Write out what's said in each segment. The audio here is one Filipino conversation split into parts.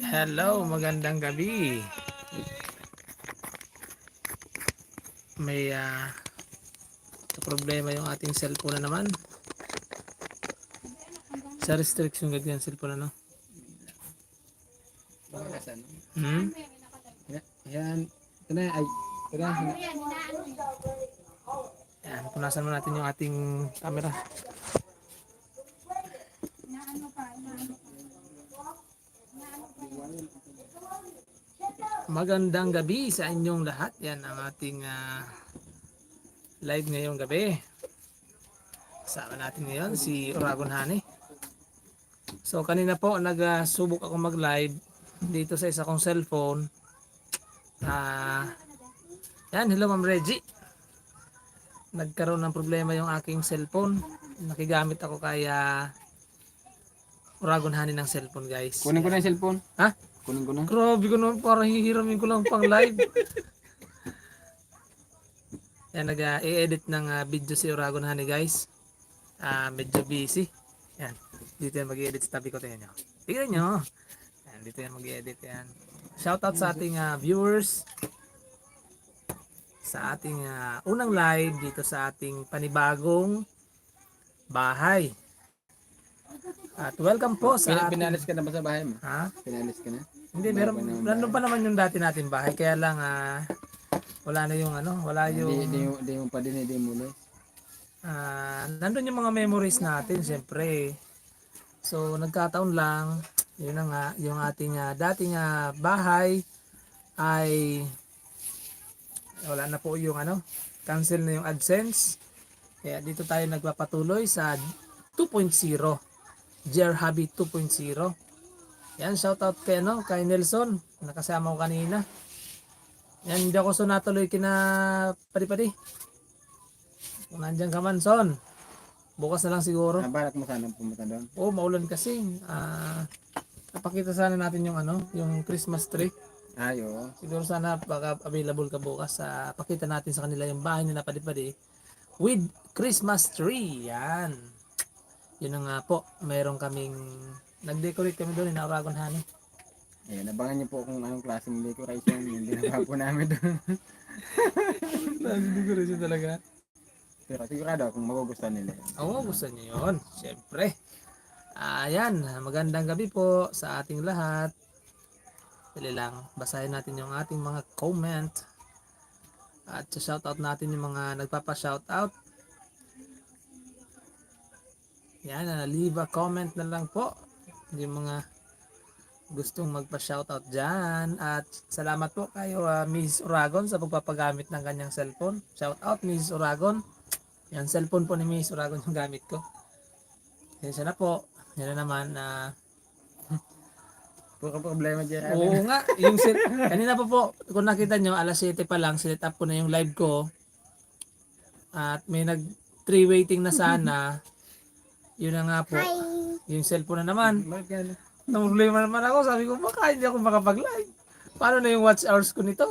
Hello, magandang gabi. May problema yung ating cellphone na naman. Sa restriction ganyan cellphone ano? Hmm? Yan. Ito na, ay. Ito na. Yan, punasan mo natin yung ating camera. Magandang gabi sa inyong lahat. Yan ang ating live ngayong gabi. Kasama natin ngayon si Oragon Honey. So kanina po nagsubok ako mag-live dito sa isa kong cellphone. Yan, hello Ma'am Reggie. Nagkaroon ng problema yung aking cellphone. Nakigamit ako kaya Oragon Honey ng cellphone, guys. Kunin ko na Yan. yung cellphone. Ha? Kunin ko na. Grabe ko naman, parang hihiramin ko lang pang live. Yan, nag-i-edit ng video si Oragon Honey, guys. Medyo busy. Yan, dito yan mag-i-edit sa tabi ko. Tingnan nyo. Tingnan nyo. Yan, dito yan mag-i-edit. Yan. Shoutout sa ating viewers. Sa ating unang live dito sa ating panibagong bahay. At welcome po sa ating... Pinalis ka na ba sa bahay mo? Ha? Pinalis ka na? Hindi, meron, nandun pa naman yung dati natin bahay. Kaya lang, wala na yung ano, wala yung... Di mo pa din, di mo ulit. Nandun yung mga memories natin, siyempre. So, nagkataon lang, yun na nga, yung ating dating bahay ay wala na po yung ano, cancel na yung AdSense. Kaya dito tayo nagpapatuloy sa 2.0. Jer Hobby 2.0. Yan, shoutout kay ano, kay Nelson, nakasama ko kanina. Yan, hindi ako natuloy kina Padi-Padi. Kung nandiyan ka man, Son, bukas na lang siguro. Balat mo sana pumunta doon. Oo, maulan kasi. Napakita sana natin yung ano, yung Christmas tree. Ay, oo. Siguro sana baka available ka bukas. Pakita natin sa kanila yung bahay nila Padi-Padi with Christmas tree. Yan. Yun na nga po, mayroon kaming nag-decorate kami doon in Oragon Honey. Ayan, abangan niyo po kung anong klaseng decoration yung ginagawa po namin doon. Decoration talaga. Pero sigurado kung magugustuhan nila yun. Oo, gusto niyo yun. Siyempre. Ayan, magandang gabi po sa ating lahat. Dali lang, basahin natin yung ating mga comment. At shoutout natin yung mga nagpapa-shoutout. Yan, leave a comment na lang po. Yung mga gustong magpa-shoutout dyan. At salamat po kayo Miss Oragon sa pagpapagamit ng kanyang cellphone. Shoutout Miss Oragon. Yan, cellphone po ni Miss Oragon yung gamit ko. Yan na po. Yan na naman. Puro problema dyan. Oo nga. Kanina po, kung nakita nyo, alas 7 pa lang, sinet up ko na yung live ko. At may nag-3 waiting na sana. Yun na nga po. Yung cellphone na naman. Ang problema naman ako. Sabi ko, baka hindi ako makapag-live. Paano na yung watch hours ko nito?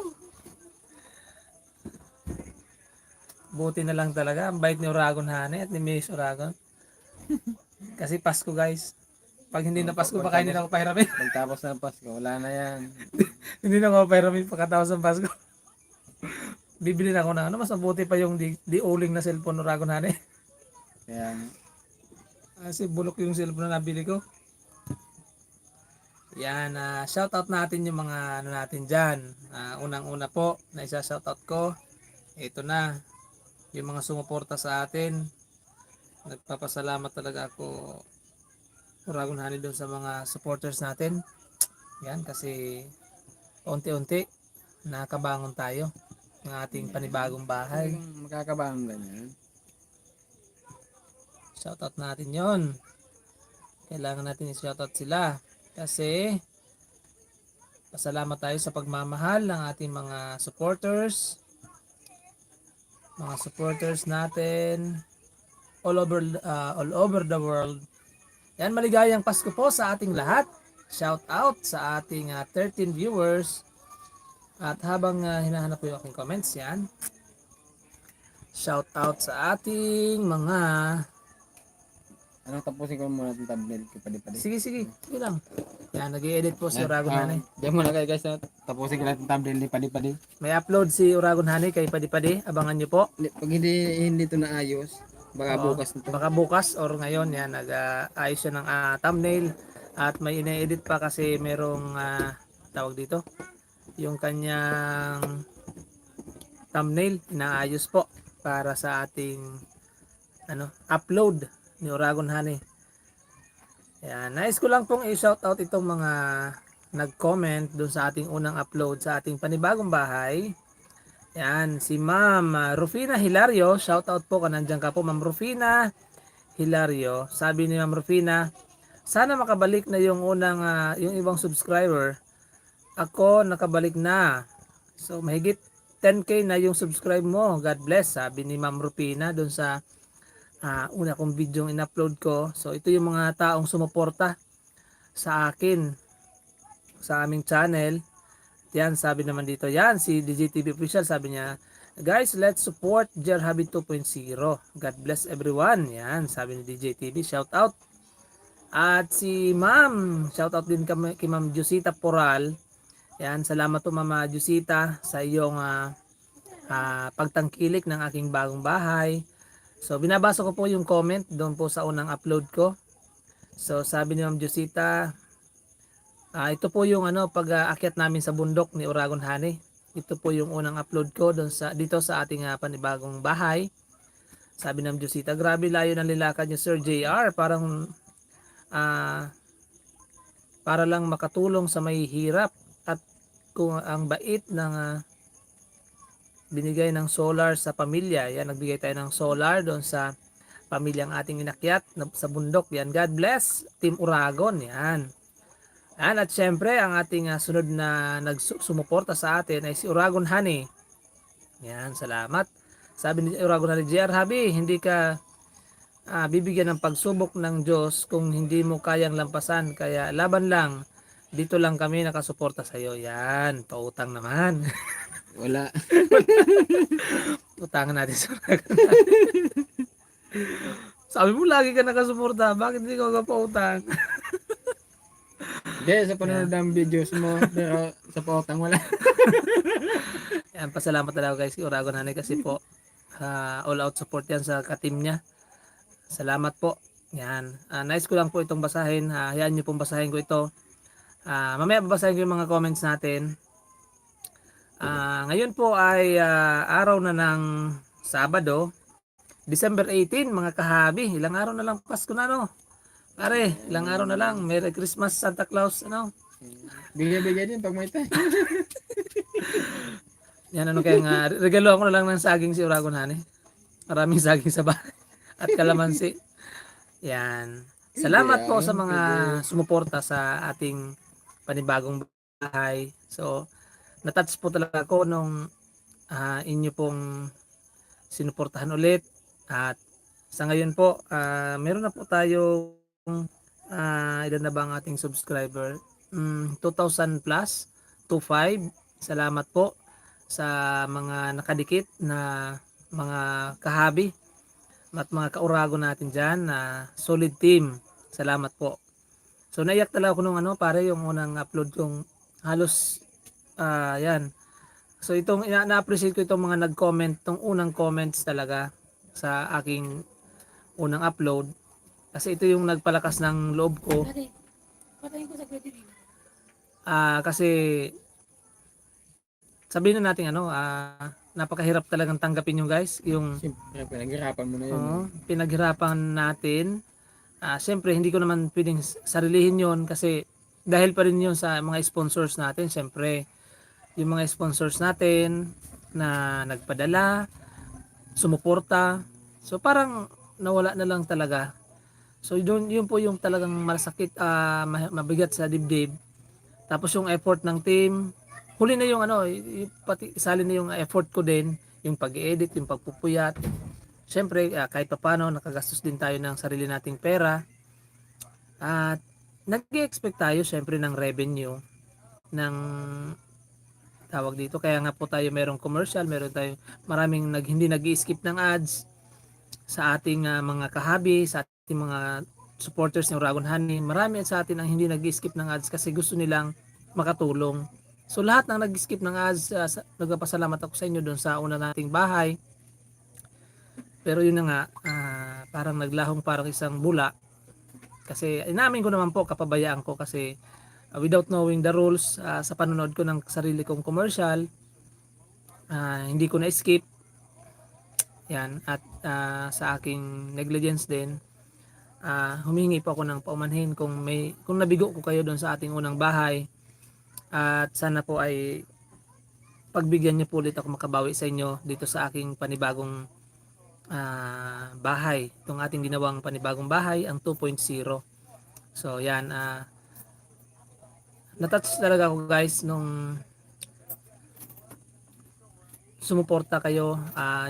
Buti na lang talaga. Ang bait ni Oragon Honey at ni Miss Oragon. Kasi Pasko, guys. Pag hindi na Pasko, baka hindi na ako pahiramin. Pagtapos ng Pasko, wala na yan. Hindi na ako pahiramin pagkatapos ng Pasko. Bibili na ako na ano. Mas mabuti pa yung di uling na cellphone ni Oragon Honey. Kaya, Kasi bulok yung cellphone na nabili ko. Yan, shoutout natin yung mga ano natin dyan. Unang-una po, na isa shoutout ko. Ito na, yung mga sumuporta sa atin. Nagpapasalamat talaga ako, Oragon Honey, doon sa mga supporters natin. Yan, kasi unti-unti nakabangon tayo ng ating panibagong bahay. makakabangon ganyan. Shoutout natin yon. Kailangan natin i-shoutout sila. Kasi pasalamat tayo sa pagmamahal ng ating mga supporters. Mga supporters natin all over the world. Yan, maligayang Pasko po sa ating lahat. Shout out sa ating 13 viewers. At habang hinahanap ko yung aking comments, yan. Shout out sa ating mga Ano, tapusin ko muna itong thumbnail ko padi-padi. Sige, sige. Sige lang. Yan, nag-i-edit po si Uragon Honey. Diyan muna kayo guys. Tapusin ko lang itong thumbnail ni padi-padi. May upload si Uragon Honey kay Padi-Padi. Abangan nyo po. Pag hindi ito naayos, baka Oo, bukas nito. baka bukas or ngayon yan nag-ayos siya ng thumbnail at may ine-edit pa kasi merong tawag dito yung kanyang thumbnail inaayos po para sa ating upload ni Uragon Honey. Yan, nais ko lang pong i-shout out itong mga nag-comment doon sa ating unang upload sa ating panibagong bahay. Yan, si Ma'am Rufina Hilario, shout out po kung nandiyan ka po Ma'am Rufina Hilario. Sabi ni Ma'am Rufina, sana makabalik na yung unang yung ibang subscriber. Ako nakabalik na. So mahigit 10k na yung subscribe mo. God bless, sabi ni Ma'am Rufina doon sa una kong video in-upload ko. So ito yung mga taong sumuporta sa akin sa aming channel. Yan, sabi naman dito, yan si DJTV Official, sabi niya, guys, let's support Jer Habit 2.0. God bless everyone. Yan, sabi ni DJTV, shout out. At si Ma'am, shout out din kay Ma'am Jusita Poral. Yan, salamat po Mama Jusita sa iyong pagtangkilik ng aking bagong bahay. So binabasa ko po yung comment doon po sa unang upload ko. So sabi ni Ma'am Jusita, ito po yung pag-aakyat namin sa bundok ni Uragon Honey. Ito po yung unang upload ko doon dito sa ating panibagong bahay. Sabi ng Jusita, grabe layo ng nilakad niyo Sir JR, parang para lang makatulong sa may hirap at kung ang bait ng binigay ng solar sa pamilya. Yan, nagbigay tayo ng solar doon sa pamilyang ating inakyat sa bundok. Yan, God bless Team Uragon. Yan. Yan, at syempre ang ating sunod na nagsumuporta sa atin ay si Uragon Honey. Yan, salamat. Sabi ni Uragon Honey, JR Habi, hindi ka bibigyan ng pagsubok ng Diyos kung hindi mo kayang lampasan. Kaya laban lang. Dito lang kami nakasuporta sa iyo. Yan, pautang naman. Wala. Utangan natin sa Uragon. Sabi mo lagi ka nakasuporta, bakit hindi ko pautang? Hindi, sa panonood ng videos mo, pero sa pautang wala. Yan, pasalamat talaga guys si Uragon Honey kasi po all out support yan sa ka-team niya. Salamat po. Yan. Nice ko lang po itong basahin. Hayaan niyo pong basahin ko ito. Mamaya babasahin ko yung mga comments natin. Ngayon po ay araw na ng Sabado, December 18, mga kahabi. Ilang araw na lang Pasko na, no? Pare, ilang araw na lang. Merry Christmas, Santa Claus, ano? Bigay-bigay din pag may tayo. Yan, kaya regalo ako na lang ng saging si Uragon Honey. Maraming saging sa bahay. At kalamansi. Yan. Salamat po sa mga sumuporta sa ating panibagong bahay. So, natouch po talaga ako nung inyo pong sinuportahan ulit. At sa ngayon po, meron na po tayo ilan na ba ang ating subscriber? 2,000 plus, 2,500. Salamat po sa mga nakadikit na mga kahabi at mga kaurago natin dyan na solid team. Salamat po. So naiyak talaga ako nung pare yung unang upload kong halos yan. So itong na-appreciate ko itong mga nag-comment, itong unang comments talaga sa aking unang upload. Kasi ito yung nagpalakas ng loob ko. Kasi sabihin na natin napakahirap talagang tanggapin yung guys. Yung Siyempre, pinaghirapan mo na yun. pinaghirapan natin. Siyempre hindi ko naman pwedeng sarilihin yon kasi dahil pa rin yun sa mga sponsors natin. Siyempre yung mga sponsors natin na nagpadala, sumuporta. So parang nawala na lang talaga. So yun po yung talagang masakit, mabigat sa dibdib. Tapos yung effort ng team, huli na yung pati isali na yung effort ko din, yung pag-edit, yung pagpupuyat. Siyempre, kahit paano nakagastos din tayo ng sarili nating pera. At nag-expect tayo siyempre ng revenue ng tawag dito. Kaya nga po tayo merong commercial, meron tayo hindi nag-skip ng ads sa ating mga kahabi, sa ating mga supporters ng Uragon Honey, marami sa atin ang hindi nag-skip ng ads kasi gusto nilang makatulong. So lahat ng nag-skip ng ads, nagpapasalamat ako sa inyo doon sa una nating bahay. Pero yun na nga, parang naglahong parang isang bula. Kasi inamin ko naman po, kapabayaan ko kasi without knowing the rules sa panonood ko ng sarili kong commercial, hindi ko na-skip. Yan, at sa aking negligence din, humingi po ako ng paumanhin kung nabigo ko kayo doon sa ating unang bahay, at sana po ay pagbigyan niyo po ulit ako makabawi sa inyo dito sa aking panibagong bahay, itong ating ginawang panibagong bahay, ang 2.0. So yan, natouch talaga ako guys nung sumuporta kayo,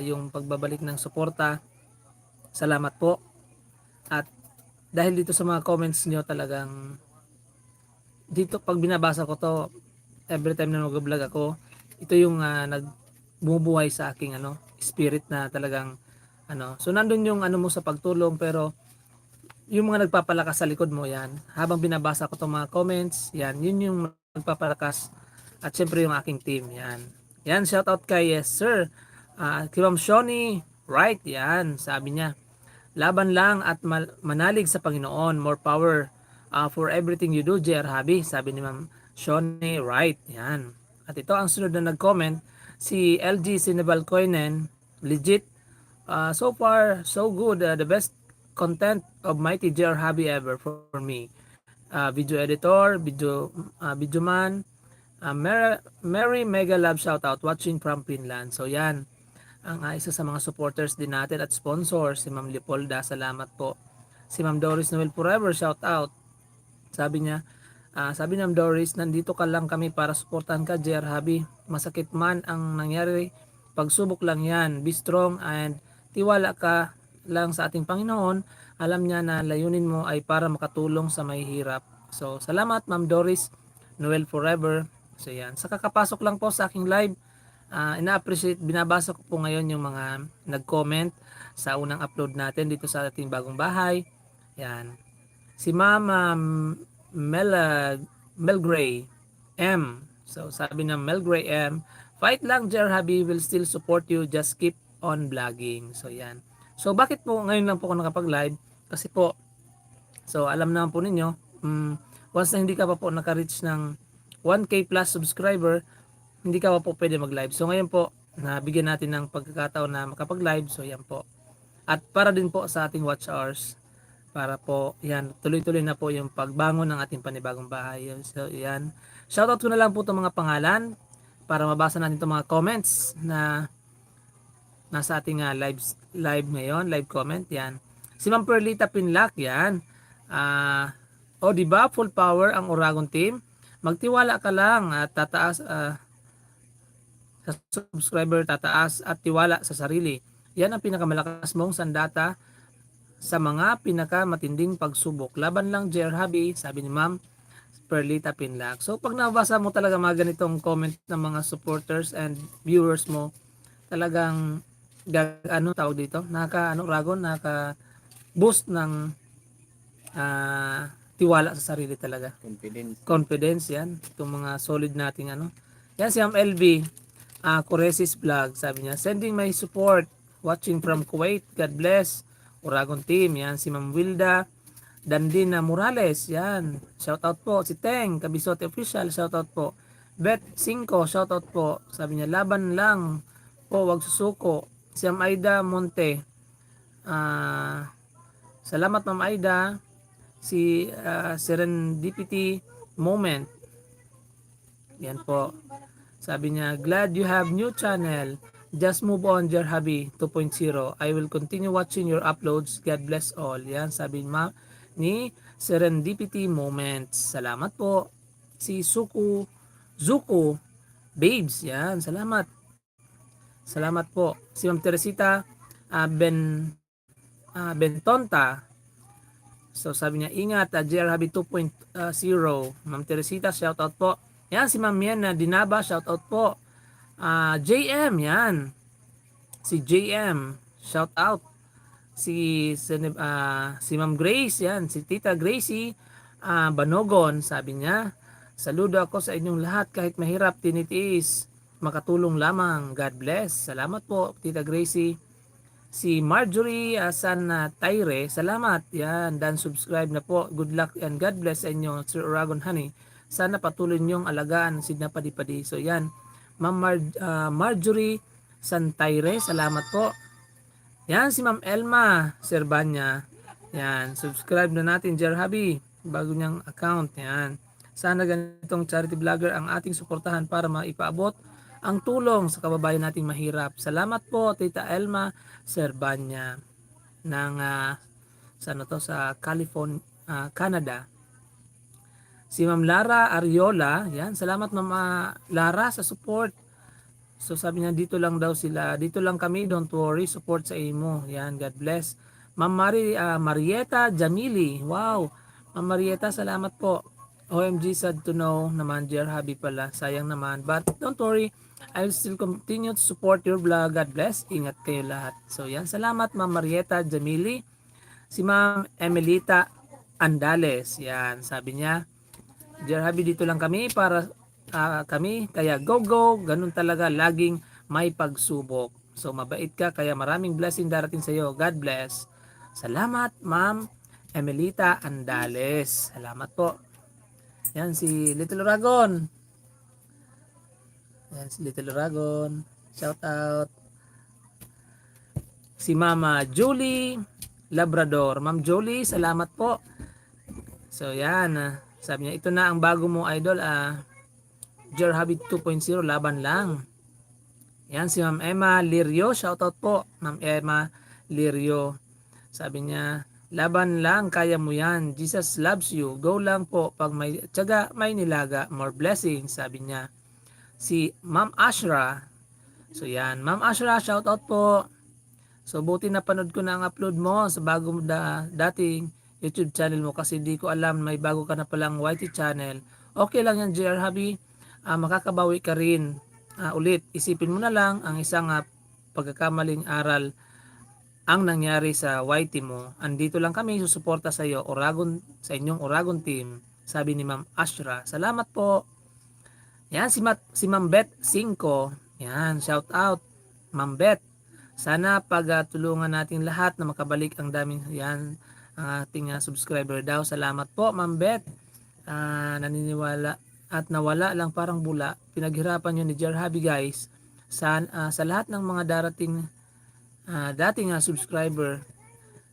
yung pagbabalik ng suporta, salamat po. At dahil dito sa mga comments nyo, talagang dito pag binabasa ko to, every time na mag-vlog ako, ito yung nagbumubuhay sa aking spirit na talagang so nandun yung mo sa pagtulong, pero yung mga nagpapalakas sa likod mo, yan habang binabasa ko tong mga comments, yan yun yung nagpapalakas. At syempre yung aking team, yan shout out kay yes sir, kay Ma'am Shoni right, yan sabi niya, laban lang at manalig sa Panginoon, more power for everything you do, JR Habi, sabi ni Ma'am Shoni right, yan. At ito ang sunod na nag-comment, si LG Sinibalcoinen, legit, so far so good, the best content of Mighty JR Habi ever for me, video editor, video man, Mary Mega Love shout out watching from Finland. So yan ang isa sa mga supporters din natin at sponsors, si Ma'am Leopolda, salamat po. Si Ma'am Doris Noel Forever shout out, sabi niya, sabi ni Ma'am Doris, nandito ka lang kami para suportahan ka JR Habi, masakit man ang nangyari, pagsubok lang yan, be strong and tiwala ka lang sa ating Panginoon, alam niya na layunin mo ay para makatulong sa mahihirap. So salamat Ma'am Doris Noel Forever. So yan, sa kakapasok lang po sa aking live, ina-appreciate, binabasa ko po ngayon yung mga nag-comment sa unang upload natin dito sa ating bagong bahay. Yan, si Mama Melgray M. So sabi ng Melgray M, fight lang JR Habi, will still support you, just keep on vlogging. So yan. So bakit po ngayon lang po ako nakapag-live? Kasi po, so alam naman po ninyo, once na hindi ka pa po naka-reach ng 1K plus subscriber, hindi ka pa po pwede mag-live. So ngayon po, nabigyan natin ng pagkakataon na makapag-live. So yan po. At para din po sa ating watch hours, para po yan, tuloy-tuloy na po yung pagbangon ng ating panibagong bahay. So yan. Shoutout ko na lang po itong mga pangalan para mabasa natin itong mga comments na nasa ating live ngayon, live comment. Yan. Si Ma'am Perlita Pinlac, yan. O diba, full power ang Uragon team. Magtiwala ka lang at tataas sa subscriber, tataas at tiwala sa sarili. Yan ang pinakamalakas mong sandata sa mga pinakamatinding pagsubok. Laban lang JR Habi, sabi ni Ma'am Perlita Pinlac. So pag nabasa mo talaga mga ganitong comment ng mga supporters and viewers mo, talagang tawag dito, Uragon, boost ng tiwala sa sarili talaga. Confidence yan. Itong mga solid nating Yan si Ma'am LB, Coresis Vlog, sabi niya, sending my support, watching from Kuwait, God bless, Uragon team. Yan si Ma'am Wilda Dandina Morales, yan. Shout out po. Si Teng Kabisote Official, shout out po. Bet 5, shout out po. Sabi niya, laban lang po, wag susuko. Si Ma'am Aida Monte, salamat Ma'am Aida. Si Serendipity Moment, yan po, sabi niya, glad you have new channel, just move on JR Habi 2.0, I will continue watching your uploads, God bless all. Yan sabi ni Serendipity Moments, salamat po. Si Zuko Babes, yan, salamat po. Si Ma'am Teresita Bentonta, so sabi niya, ingat, JR Habi 2.0. Ma'am Teresita, shout out po. Yan si Ma'am Miana Dinaba, shout out po. JM, yan. Si JM, shout out. si Ma'am Grace, yan, si Tita Gracie Banogon, sabi niya, saludo ako sa inyong lahat kahit mahirap tinitiis, makatulong lamang, God bless. Salamat po Tita Gracie. Si Marjorie San Tyre, salamat. Yan, dan subscribe na po. Good luck and God bless sa inyo, Sir Oragon Honey. Sana patuloy niyong alagaan si Napadi-padi. So yan, Ma'am Marjorie San Tyre, salamat po. Yan, si Ma'am Elma Serbanya. Yan, subscribe na natin, Jer Habi. Bago niyang account. Yan. Sana ganitong charity vlogger ang ating suportahan para maipaabot ang tulong sa kababayan nating mahirap. Salamat po, Tita Elma Serbanya ng sa California, Canada. Si Ma'am Lara Ariola, yan, salamat Ma'am Lara sa support. So sabi niya dito lang daw sila, dito lang kami, don't worry, support sa imo. Yan, God bless. Ma'am Marieta Jamili, wow. Ma'am Marieta, salamat po. OMG, sad to know naman, Jer Habi pala, sayang naman. But don't worry, I will still continue to support your vlog. God bless, ingat kayo lahat. So yan, salamat Ma'am Marieta Jamili. Si Ma'am Emelita Andales, yan, sabi niya, Jer Habi, dito lang kami para kami, kaya go go, ganun talaga, laging may pagsubok. So mabait ka, kaya maraming blessing darating sa iyo. God bless. Salamat Ma'am Emelita Andales. Salamat po. Yan si Little Dragon. Yan si Little Dragon. Shout out. Si Mama Julie Labrador. Ma'am Julie, salamat po. So yan, sabi niya, ito na ang bago mo idol, Jer Habit 2.0, laban lang. Yan si Ma'am Emma Lirio, shoutout po Ma'am Emma Lirio. Sabi niya, laban lang, kaya mo yan. Jesus loves you. Go lang po. Pag may tiyaga, may nilaga. More blessings, sabi niya. Si Ma'am Ashra. So yan, Ma'am Ashra, shoutout po. So buti napanood ko na ang upload mo sa bago dating YouTube channel mo kasi di ko alam may bago ka na palang YT channel. Okay lang yan, JR Habi. Makakabawi ka rin. Ulit, isipin mo na lang ang isang pagkakamaling aral ang nangyari sa YT mo. Andito lang kami susuporta sa iyo, sa inyong Oragon team, sabi ni Ma'am Ashra. Salamat po. Yan si Ma'am Beth 5. Yan, shout out Ma'am Beth. Sana pagtulungan natin lahat na makabalik ang daming yan ang ating subscriber daw. Salamat po Ma'am Beth. Naniniwala at nawala lang parang bula. Pinaghirapan nyo ni Jer Habi guys sa lahat ng mga dating subscriber.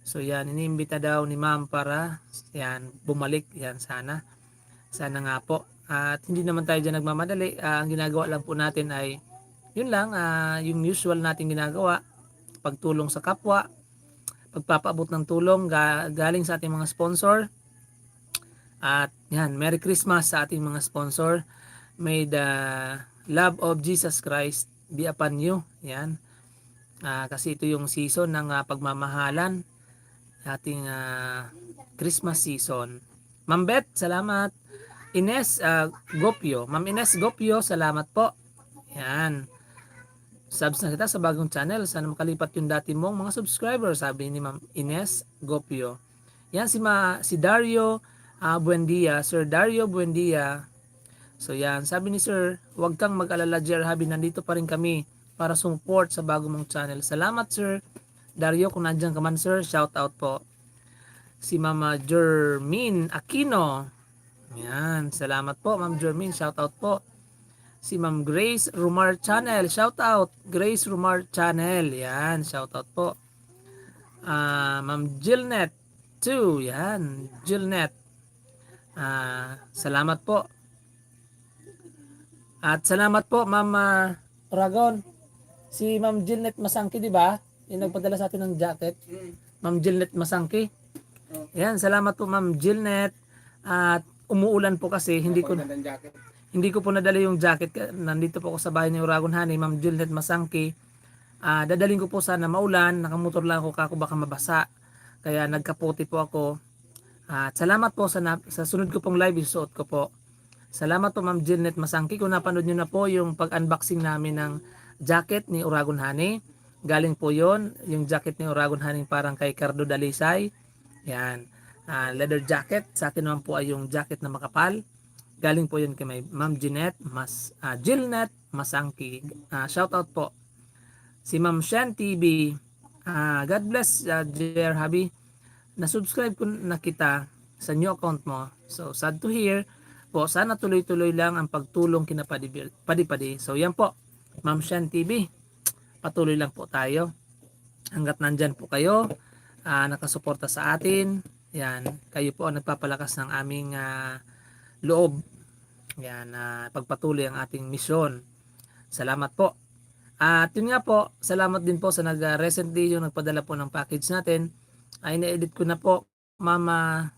So yan, iniimbita daw ni Ma'am para yan bumalik yan sana nga po. At hindi naman tayo dyan nagmamadali. Ang ginagawa lang po natin ay yun lang, yung usual nating ginagawa, pagtulong sa kapwa, pagpapaabot ng tulong galing sa ating mga sponsor. At yan, Merry Christmas sa ating mga sponsor. May the love of Jesus Christ be upon you. Yan. Kasi ito yung season ng pagmamahalan. Ating Christmas season. Ma'am Beth, salamat. Ines Gopio. Ma'am Ines Gopio, salamat po. Yan. Subs na kita sa bagong channel. Sana makalipat yung dati mong mga subscribers, sabi ni Ma'am Ines Gopio. Yan si Dario Buendia, Sir Dario Buendia. So yan, sabi ni Sir, huwag kang mag-alala Jer Habi, nandito pa rin kami para support sa bago mong channel. Salamat Sir Dario, kung nandiyan ka man Sir, shout out po. Si Mama Jermine Aquino. Yan, salamat po Ma'am Jermine, shout out po. Si Ma'am Grace Rumar Channel, shout out. Grace Rumar Channel, yan, shout out po. Ma'am Jillnet 2, yan, Jillnet. Salamat po. At salamat po Ma'am Oragon. Si Ma'am Jillnet Masangki, di ba? Yung nagpadala sa atin ng jacket. Ma'am Jillnet Masangki. Yan, salamat po Ma'am Jillnet. At umuulan po kasi hindi ko po nadala yung jacket. Nandito po ako sa bahay ni Oragon Honey, Ma'am Jillnet Masangki. Dadaling ko po sana maulan, nakamotor lang ako kako baka mabasa. Kaya nagkaputi po ako. At salamat po sa sunod ko pong live, isuot ko po. Salamat po Ma'am Jillnet Masangki. Kung napanood nyo na po yung pag-unboxing namin ng jacket ni Oragon Honey, Galing po yon yung jacket ni Oragon Haning parang kay Cardo Dalisay. Yan. Leather jacket. Sa akin naman po ay yung jacket na makapal. Galing po yun kay may Ma'am Jeanette, Jillnet Masangki. Shout out po. Si Ma'am Shan TV. God bless, Jer Habi. Na-subscribe ko na kita sa new account mo. So, sad to hear po. Sana tuloy-tuloy lang ang pagtulong kina Padi-Padi. So, yan po. Ma'am Shan TV. Patuloy lang po tayo. Hanggat nandyan po kayo, nakasuporta sa atin. Yan. Kayo po ang nagpapalakas ng aming loob. Yan. Pagpatuloy ang ating misyon. Salamat po. At yun nga po, salamat din po sa recently yung nagpadala po ng package natin. Ay na-edit ko na po, Mama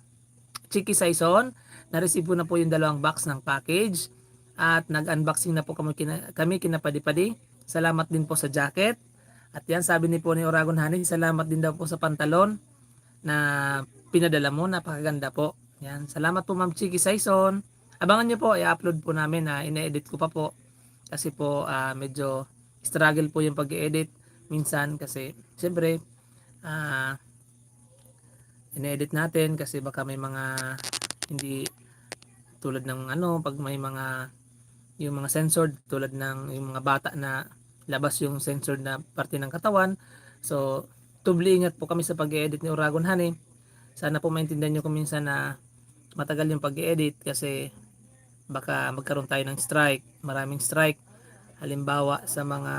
Chiki Saison. Na-receive ko na po yung 2 box ng package. At nag-unboxing na po kami kina Padi-Padi. Salamat din po sa jacket. At yan, sabi ni po ni Oragon Honey, salamat din daw po sa pantalon na pinadala mo. Napakaganda po. Yan, salamat po Ma'am Chiki Saison. Abangan nyo po, i-upload po namin na ine-edit ko pa po. Kasi po medyo struggle po yung pag-edit minsan kasi siyempre ine-edit natin kasi baka may mga hindi tulad ng pag may mga yung mga censored tulad ng yung mga bata na labas yung censored na parte ng katawan. So tubli ingat po kami sa pag-edit ni Oragon Honey. Sana po maintindihan nyo kung minsan na matagal yung pag-edit kasi baka magkaroon tayo ng strike, maraming strike. Halimbawa sa mga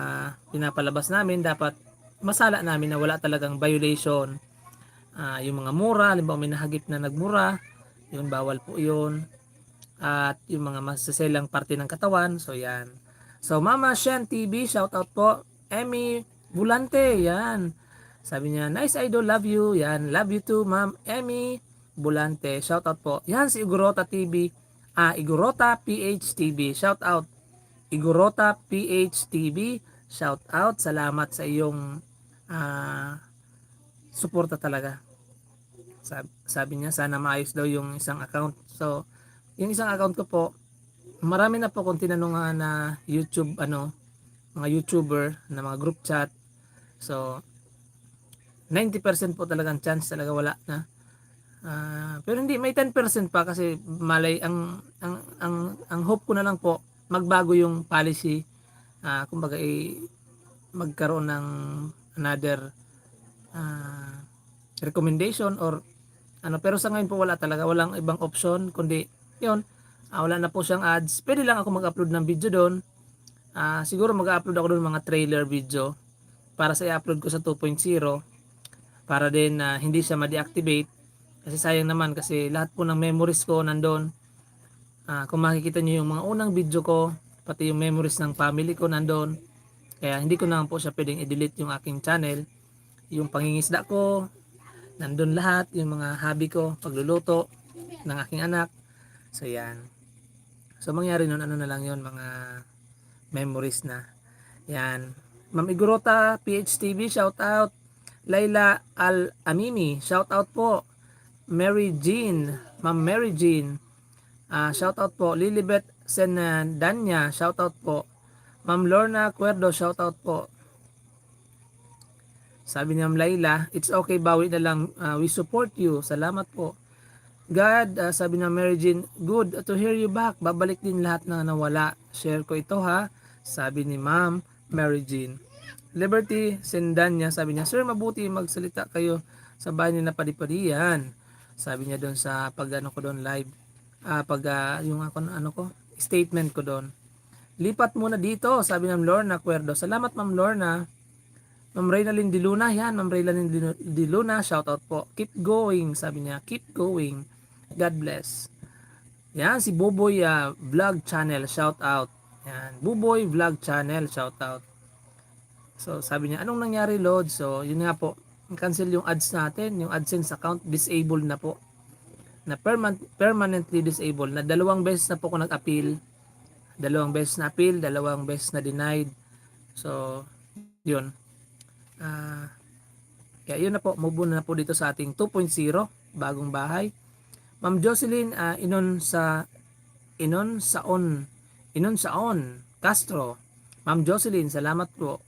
pinapalabas namin, dapat masala namin na wala talagang violation. Yung mga mura, halimbawa may nahagip na nagmura, yun bawal po yun. At yung mga masaselang parte ng katawan, so yan. So Mama Shen TV, shout out po. Emmy Bulante, yan. Sabi niya, nice idol, love you. Yan, love you too, Ma'am Emmy Bulante. Shout out po. Yan si Igorota TV. Igorota PH TV. Shout out. Igorota PH TV. Shout out. Salamat sa iyong suporta talaga. Sabi niya, sana maayos daw yung isang account. So, yung isang account ko po, marami na po kung tinanungan na YouTube, mga YouTuber na mga group chat. So, 90% po talagang chance talaga wala na. Pero hindi, may 10% pa kasi malay ang hope ko na lang po magbago yung policy, kumbaga magkaroon ng another recommendation or pero sa ngayon po wala talaga, walang ibang option kundi yun, wala na po siyang ads. Pwede lang ako mag-upload ng video doon. Siguro mag-upload ako doon mga trailer video para sa i-upload ko sa 2.0 para din hindi siya ma-deactivate kasi sayang naman kasi lahat po ng memories ko nandoon. Kung makikita niyo yung mga unang video ko, pati yung memories ng family ko nandoon. Kaya hindi ko naman po siya pwedeng i-delete yung aking channel. Yung pangingisda ko, nandun lahat. Yung mga hobby ko, pagluluto ng aking anak. So yan. So mangyari nun, na lang yun, mga memories na. Yan. Ma'am Igorota, PHTV, shout out. Layla Al-Amimi, shout out po. Mary Jean, Ma'am Mary Jean, shout out po. Lilibet Senadanya, shout out po. Ma'am Lorna Cuerdo, shout out po. Sabi ni Ma'am Layla, it's okay, bawi na lang, we support you. Salamat po. God, sabi na Mary Jean, good to hear you back. Babalik din lahat na nawala. Share ko ito ha. Sabi ni Ma'am Mary Jean. Liberty Sendanya, sabi niya, sir, mabuti magsalita kayo sa bahay ni Padi-Padi yan. Sabi niya doon sa ko doon live. Yung statement ko doon. Lipat muna dito, sabi ng Lorna Cuerdo. Salamat Ma'am Lorna. Ma'am Reynalyn Di Luna, yan, Ma'am Reynalyn Di Luna, shout out po. Keep going, sabi niya, keep going. God bless. Yan, si Buboy Vlog Channel, shout out. Yan, Buboy Vlog Channel, shout out. So, sabi niya, anong nangyari, Lord? So, yun nga po, cancel yung ads natin, yung AdSense account, disabled na po. Na permanently disabled. Na 2 beses na po ako nag-appeal. 2 beses na appeal, 2 beses na denied. So, yun. Kaya yun na po, move na po dito sa ating 2.0, bagong bahay. Ma'am Jocelyn, Inon Saon Castro. Ma'am Jocelyn, salamat po.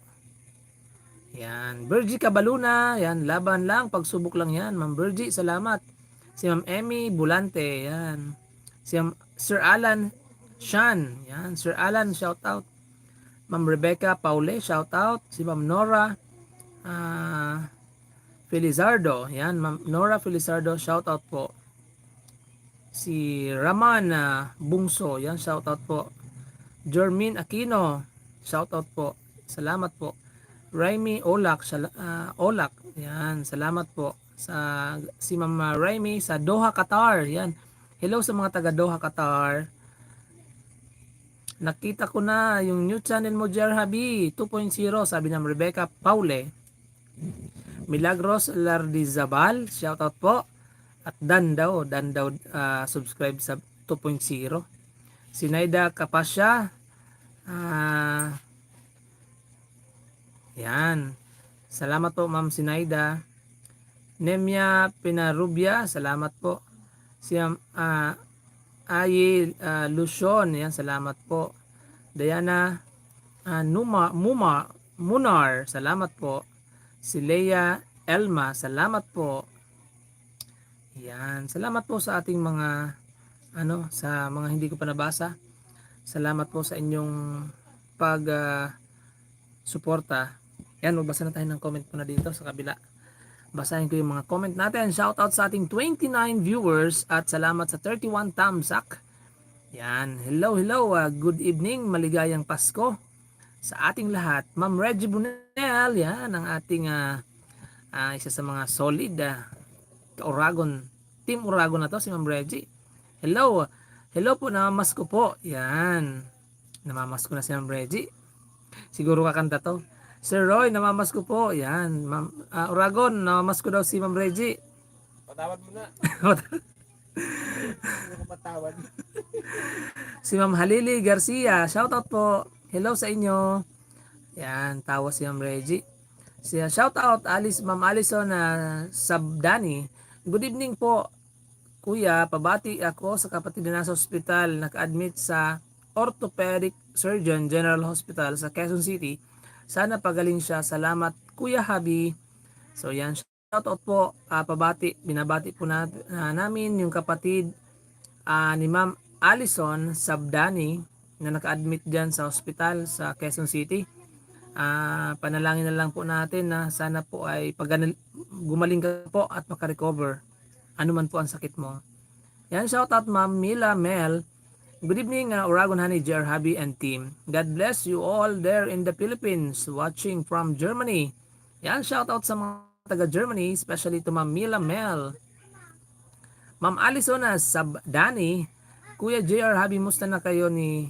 Yan. Virgie Cabaluna, yan. Laban lang, pagsubok lang yan. Ma'am Virgie, salamat. Si Ma'am Emmy Bulante, yan. Si Sir Alan Shan, yan. Sir Alan, shout out. Ma'am Rebecca Paule, shout out. Si Ma'am Nora Felizardo, yan. Ma'am Nora Felizardo, shout out po. Si Raman Bungso, yan. Shout out po. Jermin Aquino, shout out po. Salamat po. Raimi Olak, Olak, yan, salamat po sa si Ma'am Raimi sa Doha, Qatar, yan. Hello sa mga taga Doha, Qatar. Nakita ko na yung new channel mo, Jer Habi 2.0, sabi ng Rebecca Paule. Milagros Lardizabal, shout out po. At Dan daw subscribe sa 2.0. Sinaida Kapasya, yan. Salamat po Ma'am Sinaida. Nemya Pinarubia, salamat po. Si Ayi Lucion, yan, salamat po. Diana Munar, salamat po. Si Leia Elma, salamat po. Yan, salamat po sa ating mga sa mga hindi ko pa nabasa. Salamat po sa inyong pag suporta. Yan, magbasa na tayo ng comment po na dito sa kabila. Basahin ko yung mga comment natin. Shoutout sa ating 29 viewers at salamat sa 31 thumbs up. Yan, hello. Good evening, maligayang Pasko sa ating lahat. Ma'am Reggie Bunel, yan, ang ating isa sa mga solid Oragon, Team Oragon na to, si Ma'am Reggie. Hello po, namamas ko po. Yan, namamas ko na si Ma'am Reggie. Siguro kakanta to. Sir Roy, namamas ko po. Yan. Oragon, namamas ko daw si Ma'am Reggie. Patawad mo na. Hindi ko patawad. Si Ma'am Halili Garcia, shoutout po. Hello sa inyo. Yan, tawa si Ma'am Reggie. Shoutout Ma'am Alison Sabdani. Good evening po. Kuya, pabati ako sa kapatid na nasa ospital, naka-admit sa Orthopedic Surgeon General Hospital sa Quezon City. Sana pagaling siya. Salamat Kuya Habi. So yan, shoutout po, binabati po namin yung kapatid ni Ma'am Alison Sabdani na naka-admit dyan sa hospital sa Quezon City. Panalangin na lang po natin na sana po ay gumaling ka po at makarecover. Ano man po ang sakit mo. Yan, shoutout Ma'am Mila Mel. Good evening, Oragon Honey, Jer Habi and team. God bless you all there in the Philippines watching from Germany. Yan, shoutout sa mga taga Germany, especially to Ma'am Mila Mel. Ma'am Alison Sabdani, Kuya JR Habi, musta na kayo ni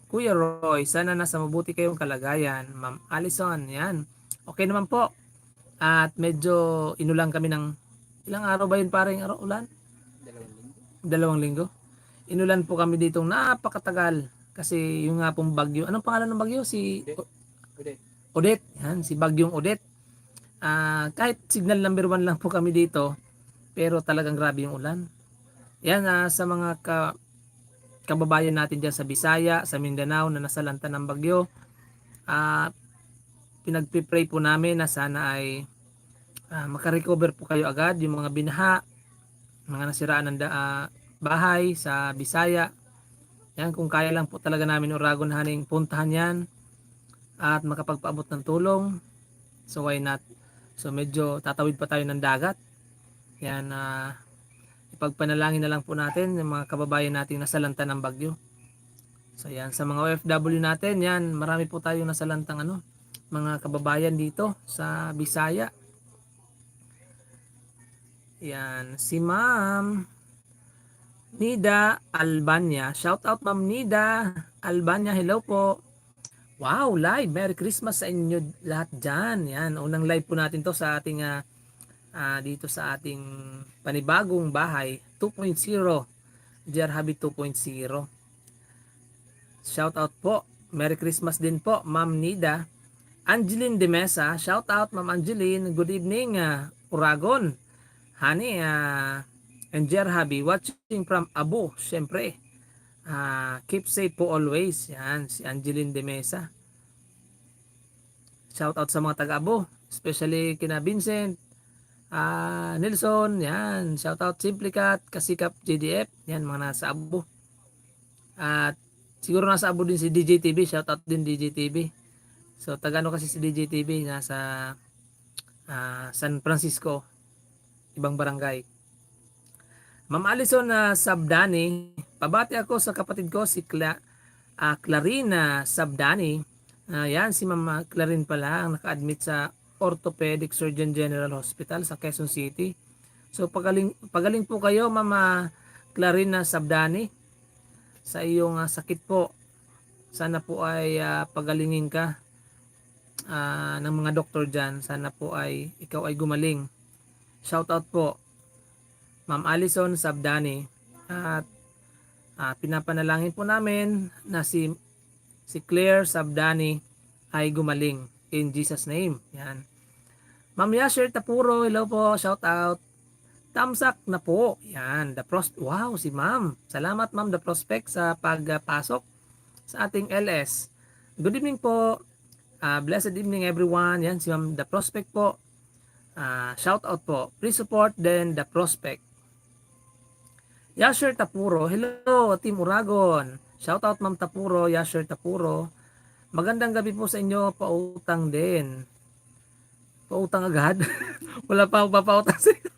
Kuya Roy? Sana nasa mabuti kayong kalagayan. Ma'am Alison, yan. Okay naman po. At medyo inulan kami ng ilang araw ba yun, parang ulan? 2 linggo. Inulan po kami dito napakatagal kasi yung nga pong bagyo. Anong pangalan ng bagyo? Si Odette. Yan, si Bagyong Odette. Kahit signal number 1 lang po kami dito, pero talagang grabe yung ulan. Yan, sa mga kababayan natin dyan sa Bisaya, sa Mindanao na nasalanta ng bagyo, pinagpipray po namin na sana ay makarecover po kayo agad, yung mga binaha, mga nasiraan ng bahay sa Bisaya. Yan, kung kaya lang po talaga namin Oragon Haning puntahan yan at makapagpaabot ng tulong, so why not? So medyo tatawid pa tayo ng dagat. Yan, ipagpanalangin na lang po natin yung mga kababayan nating nasalanta ng bagyo. So yan, sa mga OFW natin, yan, marami po tayong nasalantang mga kababayan dito sa Bisaya. Yan, si Ma'am Nida Albania. Shout out Ma'am Nida Albania, hello po. Wow, live. Merry Christmas sa inyo lahat dyan. Yan, unang live po natin to sa ating dito sa ating panibagong bahay 2.0. Jer Habi 2.0. Shout out po. Merry Christmas din po, Ma'am Nida. Angeline De Mesa, shout out Ma'am Angeline. Good evening, Oragon Honey and Jer Habi, watching from Abu, syempre. Keep safe po always. Yan, si Angeline De Mesa. shout out sa mga taga-abo, especially kina Vincent, Nelson, yan, shout out Simplicat, Kasikap, JDF, yan mga nasa abo. At siguro nasa abo din si DJ TV, shout out din DJ TV. So tagano kasi si DJ TV nasa San Francisco, ibang barangay. Ma'am Alison na Sabdani, pabati ako sa kapatid ko si Clarina Sabdani. Yan si Ma'am Clarine pala ang naka-admit sa Orthopedic Surgeon General Hospital sa Quezon City. So pagaling po kayo Ma'am Clarina Sabdani sa iyong sakit po. Sana po ay pagalingin ka ng mga doktor dyan. Sana po ay ikaw ay gumaling. Shout out po Ma'am Alison Sabdani. At pinapanalangin po namin na si Claire Sabdani ay gumaling in Jesus name. Yan. Ma'am Yasher Tapuro, hello po, shout out. Tamsak na po. Yan, wow, si Ma'am. Salamat Ma'am The Prospect sa pagpasok sa ating LS. Good evening po. Blessed evening everyone. Yan si Ma'am The Prospect po. Shout out po. Please support then The Prospect. Yasher Tapuro, hello Team Uragon. Shout out Ma'am Tapuro, Yasher Tapuro. Magandang gabi po sa inyo, pautang din. Pautang agad? Wala pa akong papautang sa inyo.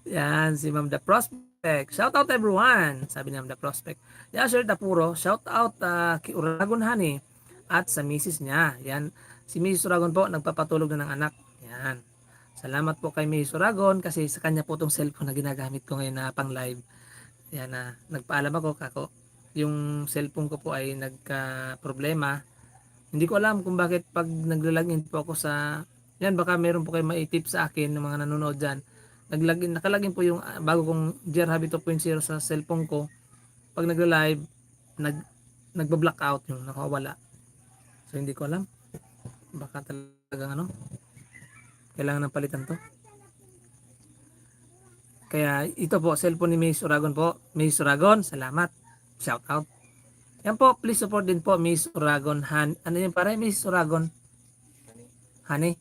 Yan, si Ma'am The Prospect. Shout out everyone, sabi ni Ma'am The Prospect. Yasher Tapuro, shout out kay Uragon Honey at sa misis niya. Yan, si Mrs. Uragon po, nagpapatulog na ng anak. Yan. Salamat po kay Mrs. Uragon kasi sa kanya po itong cellphone na ginagamit ko ngayon na pang live. Yan na, nagpaalam ako kako. Yung cellphone ko po ay nagka-problema. Hindi ko alam kung bakit pag naglalagin po ako sa... Yan, baka meron po kayo maitip sa akin ng mga nanonood dyan. Nakalagin po yung bago kong Gear Habit 2.0 sa cellphone ko. Pag nagla-live, nagba-blackout yung nakawala. So hindi ko alam. Baka talagang ano, kailangan ng palitan to. Kaya ito po, cellphone ni Miss Uragon po. Miss Uragon, salamat. Shout out. Yan po, please support din po Miss Uragon. Ano yung pare, Miss Uragon? Honey.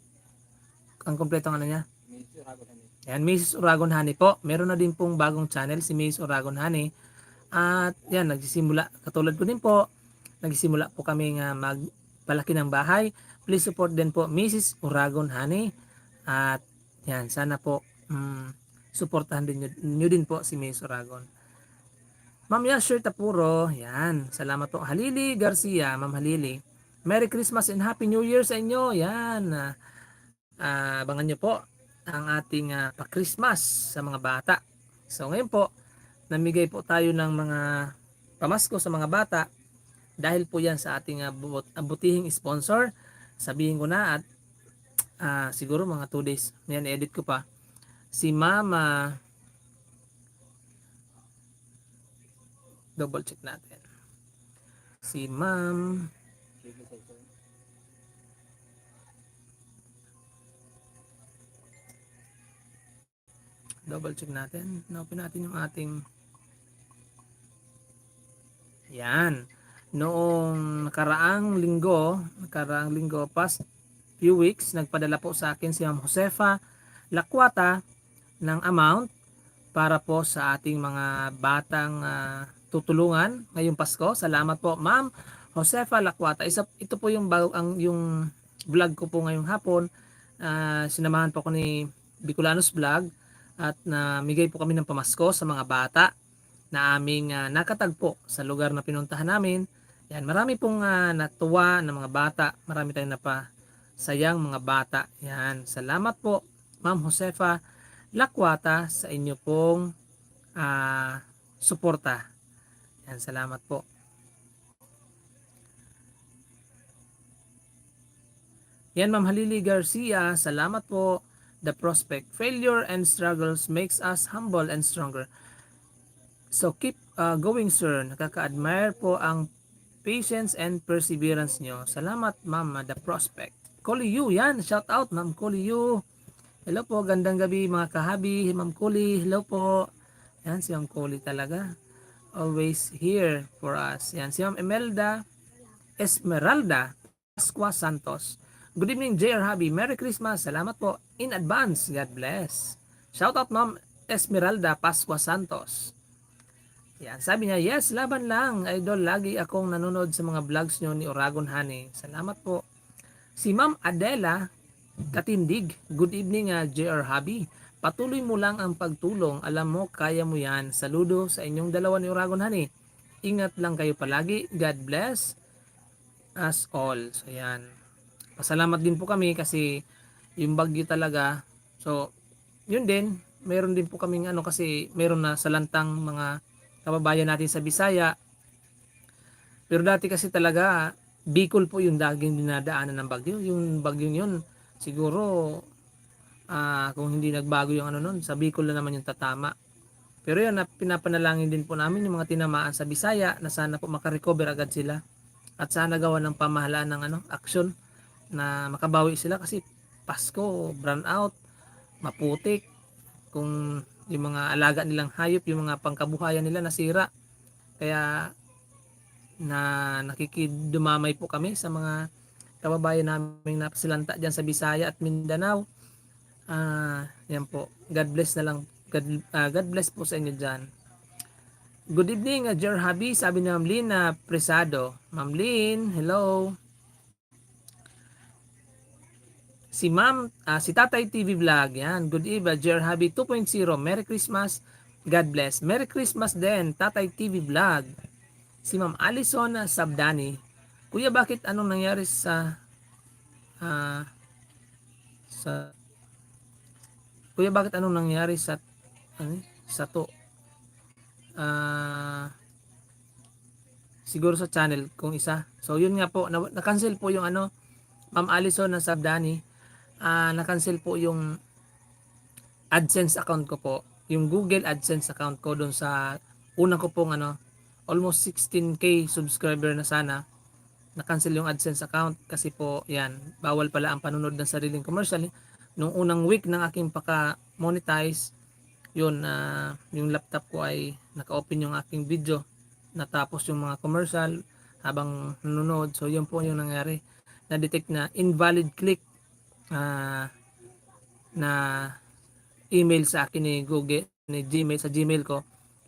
Ang kompletong ano niya? Miss Uragon Honey. Yan, Miss Uragon Honey po. Meron na din pong bagong channel si Miss Uragon Honey. At yan, nagsisimula. Katulad ko din po, nagsisimula po kami nga magpalaki ng bahay. Please support din po Mrs. Uragon Honey. At yan, sana po suportahan din nyo din po si Miss Uragon. Ma'am Yasher Tapuro, yan. Salamat po. Halili Garcia, Ma'am Halili. Merry Christmas and Happy New Year sa inyo. Yan. Abangan nyo po ang ating pa-Christmas sa mga bata. So ngayon po, namigay po tayo ng mga pamasko sa mga bata dahil po yan sa ating butihing sponsor. Sabihin ko na at siguro mga 2 days. Yan, edit ko pa. Si Mama, double check natin. Si Ma'am double check natin. Open natin yung ating yan. Noong nakaraang linggo, past few weeks, nagpadala po sa akin si Ma'am Josefa Lakwata ng amount para po sa ating mga batang tutulungan ngayong Pasko. Salamat po Ma'am Josefa Lakwata. Ito po yung yung vlog ko po ngayong hapon. Sinamahan po ko ni Bicolanos Vlog at namigay po kami ng pamasko sa mga bata na aming nakatagpo sa lugar na pinuntahan namin. Yan, marami pong natuwa na mga bata. Marami tayong napasayang mga bata. Yan, salamat po Ma'am Josefa Lakwata sa inyo pong suporta. Yan, salamat po. Yan, Ma'am Halili Garcia, salamat po. The Prospect. Failure and struggles makes us humble and stronger. So keep going sir. Nakaka-admire po ang patience and perseverance nyo. Salamat Ma'am The Prospect. Koli Yu, yan. Shout out Ma'am Koli Yu. Hello po, gandang gabi mga kahabi. Ma'am Koli, hello po. Yan si Ma'am Koli talaga. Always here for us. Yan si Ma'am Esmeralda Pascua Santos. Good evening, JR Hobby. Merry Christmas. Salamat po in advance. God bless. Shout out Ma'am Esmeralda Pascua Santos. Yan, sabi niya, yes, laban lang. Idol, lagi akong nanonood sa mga vlogs nyo ni Oragon Honey. Salamat po. Si Ma'am Adela Katindig. Good evening, JR Hobby. Patuloy mo lang ang pagtulong. Alam mo, kaya mo yan. Saludo sa inyong dalawa ni Oragon Honey. Ingat lang kayo palagi. God bless us all. So, yan. Pasalamat din po kami kasi yung bagyo talaga. So, yun din. Meron din po kaming kasi meron na salantang mga kababayan natin sa Bisaya. Pero dati kasi talaga, Bicol po yung daging dinadaanan ng bagyo. Yung bagyong yun, siguro, kung hindi nagbago yung nun, sa Bicol na naman yung tatama. Pero yun, pinapanalangin din po namin yung mga tinamaan sa Bisaya na sana po makarecover agad sila. At sana gawa ng pamahalaan ng aksyon na makabawi sila kasi Pasko, brown out, maputik, kung yung mga alaga nilang hayop, yung mga pangkabuhayan nila nasira. Kaya na nakikidumamay po kami sa mga kababayan namin na silanta dyan sa Bisaya at Mindanao. Yan po. God bless na lang. God bless po sa inyo dyan. Good evening, Jer Habi. Sabi ni Ma'am Lynn na Presado. Ma'am Lynn, hello. Si Ma'am, si Tatay TV Vlog. Yan. Good evening, Jer Habi 2.0. Merry Christmas. God bless. Merry Christmas din, Tatay TV Vlog. Si Ma'am Alison Sabdani. Kuya, bakit anong nangyari sa Kuya, bakit anong nangyari sa to? Siguro sa channel kung isa. So yun nga po, na-cancel po yung Ma'am Alison na Sabdani. Na-cancel po yung AdSense account ko po. Yung Google AdSense account ko doon sa unang ko pong almost 16k subscriber na sana. Na-cancel yung AdSense account kasi po yan, bawal pala ang panunod ng sariling commercial. Nung unang week ng aking paka-monetize, yun, yung laptop ko ay naka-open yung aking video, natapos yung mga commercial habang nanonood. So yun po yung nangyari, na-detect na invalid click na email sa akin ni Google, ni Gmail, sa Gmail ko.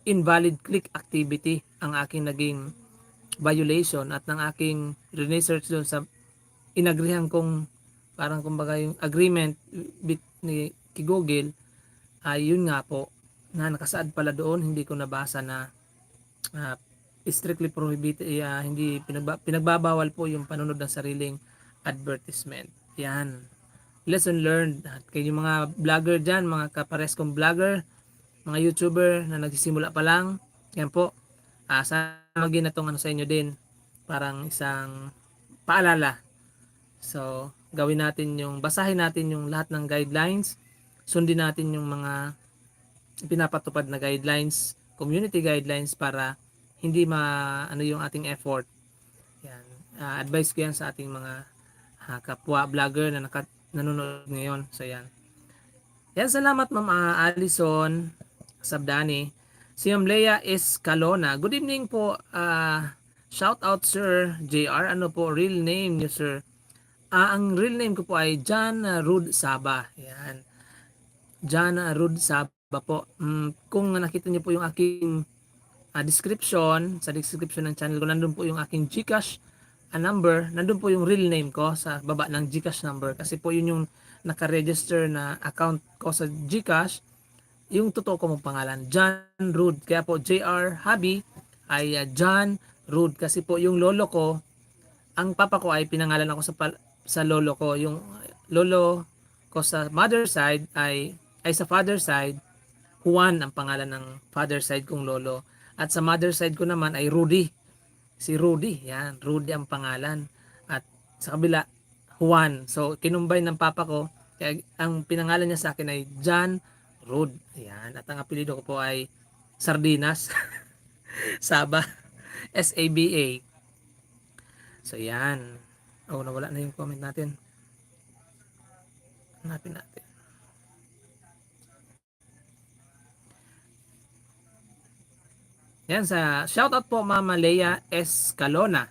Invalid click activity ang aking naging violation at ng aking research doon sa inagrihan kong parang kumbaga yung agreement ni Google ay yun nga po na nakasaad pala doon, hindi ko nabasa na strictly prohibited, hindi pinagbabawal po yung panunod ng sariling advertisement. Yan, lesson learned. At kayo mga vlogger dyan, mga kapares kong vlogger, mga YouTuber na nagsisimula pa lang, yan po, sana maging natong sa inyo din, parang isang paalala. So gawin natin basahin natin yung lahat ng guidelines, sundin natin yung mga pinapatupad na guidelines, community guidelines, para hindi yung ating effort. Yan, advice ko yan sa ating mga kapwa vlogger na nanonood ngayon. So yan, salamat Ma'am Alison Sabdani. Si Ma'am Leia Escalona. Good evening po. Shout out Sir JR. Ano po real name niyo, sir? Ang real name ko po ay John Rud Saba. Yan. John Rud Saba po. Kung nakita niyo po yung aking description, sa description ng channel ko, nandun po yung aking GCash number. Nandun po yung real name ko sa baba ng GCash number. Kasi po yun yung naka-register na account ko sa GCash. Yung totoo ko mong pangalan, John Rud. Kaya po JR Hobby ay John Rud. Kasi po yung lolo ko, ang papa ko ay pinangalan ako sa lolo ko. Yung lolo ko sa mother side ay sa father side, Juan ang pangalan ng father side kong lolo. At sa mother side ko naman ay Rudy. Si Rudy, yan, Rudy ang pangalan. At sa kabila, Juan. So kinumbay ng papa ko, kaya ang pinangalan niya sa akin ay John Rud. Yan. At ang apelido ko po ay Sardinas. Saba. S-A-B-A. So yan. Nawala na yung comment natin. Hanapin natin. Yan, sa shoutout po Mama Leia Escalona.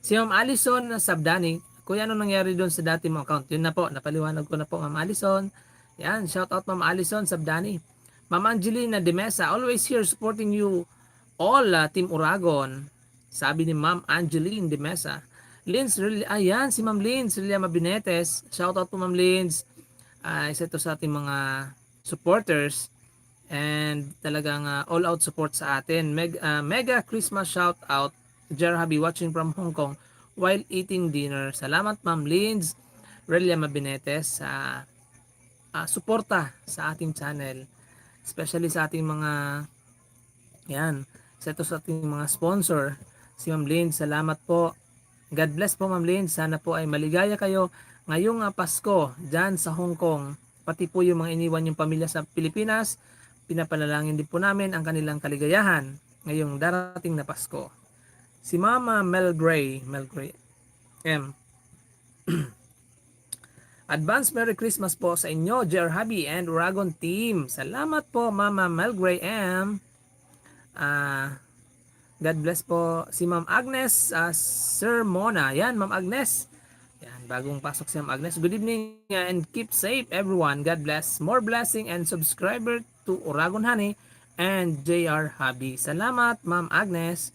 Si Ma'am Alison Sabdani, kuya ano nangyari doon sa dati mong account? Yun na po, napaliwanag ko na po Ma'am Allison. Yan, shout out Ma'am Allison Sabdani. Ma'am Angelina De Mesa, always here supporting you all, Team Uragon. Sabi ni Ma'am Angeline De Mesa. Lins, ayan, si Ma'am Lins, Rilya Mabinetes. Shout out po Ma'am Lins. Isa to sa ating mga supporters. And talagang all out support sa atin. Mega Christmas shout out. Jerhabi watching from Hong Kong while eating dinner. Salamat Ma'am Lins, Rilya Mabinetes sa suporta sa ating channel. Especially sa ating mga sa ito sa ating mga sponsor. Si Ma'am Lynn, salamat po. God bless po Ma'am Lynn. Sana po ay maligaya kayo ngayong Pasko dyan sa Hong Kong. Pati po yung mga iniwan yung pamilya sa Pilipinas. Pinapanalangin din po namin ang kanilang kaligayahan ngayong darating na Pasko. Si Mama Mel Gray M. Advance Merry Christmas po sa inyo, Jer Hubby and Uragon Team. Salamat po, Mama Mel Gray M. God bless po si Ma'am Agnes Sir Mona. Yan, Ma'am Agnes. Yan, bagong pasok si Ma'am Agnes. Good evening and keep safe everyone. God bless. More blessing and subscriber to Uragon Honey and JR Hubby. Salamat, Ma'am Agnes.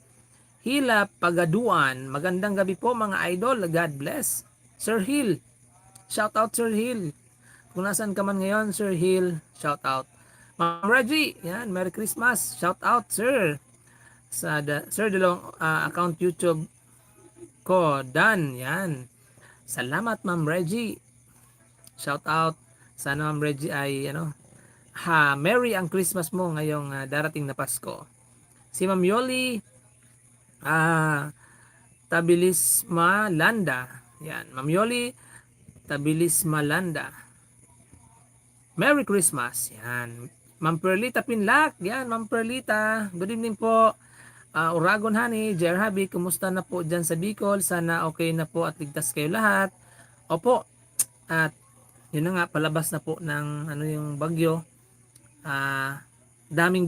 Hila Pagaduan. Magandang gabi po mga idol. God bless. Sir Hill. Shout out Sir Hill. Kung nasan ka man ngayon, Sir Hill, shout out. Ma'am Reggie, yan, Merry Christmas. Shout out, Sir. Sir, dalawang account YouTube ko, Dan, yan. Salamat, Ma'am Reggie. Shout out. Sana Ma'am Reggie ay, Merry ang Christmas mo ngayong darating na Pasko. Si Ma'am Yoli, Tabilisma Landa. Yan, Ma'am Yoli, Tabilis Malanda. Merry Christmas. Yan. Ma'am Perlita Pinlac. Yan, Ma'am Perlita. Good evening po. Uragon Honey, Jer Hubby, kumusta na po dyan sa Bicol? Sana okay na po at ligtas kayo lahat. Opo. At yun na nga, palabas na po ng yung bagyo. Daming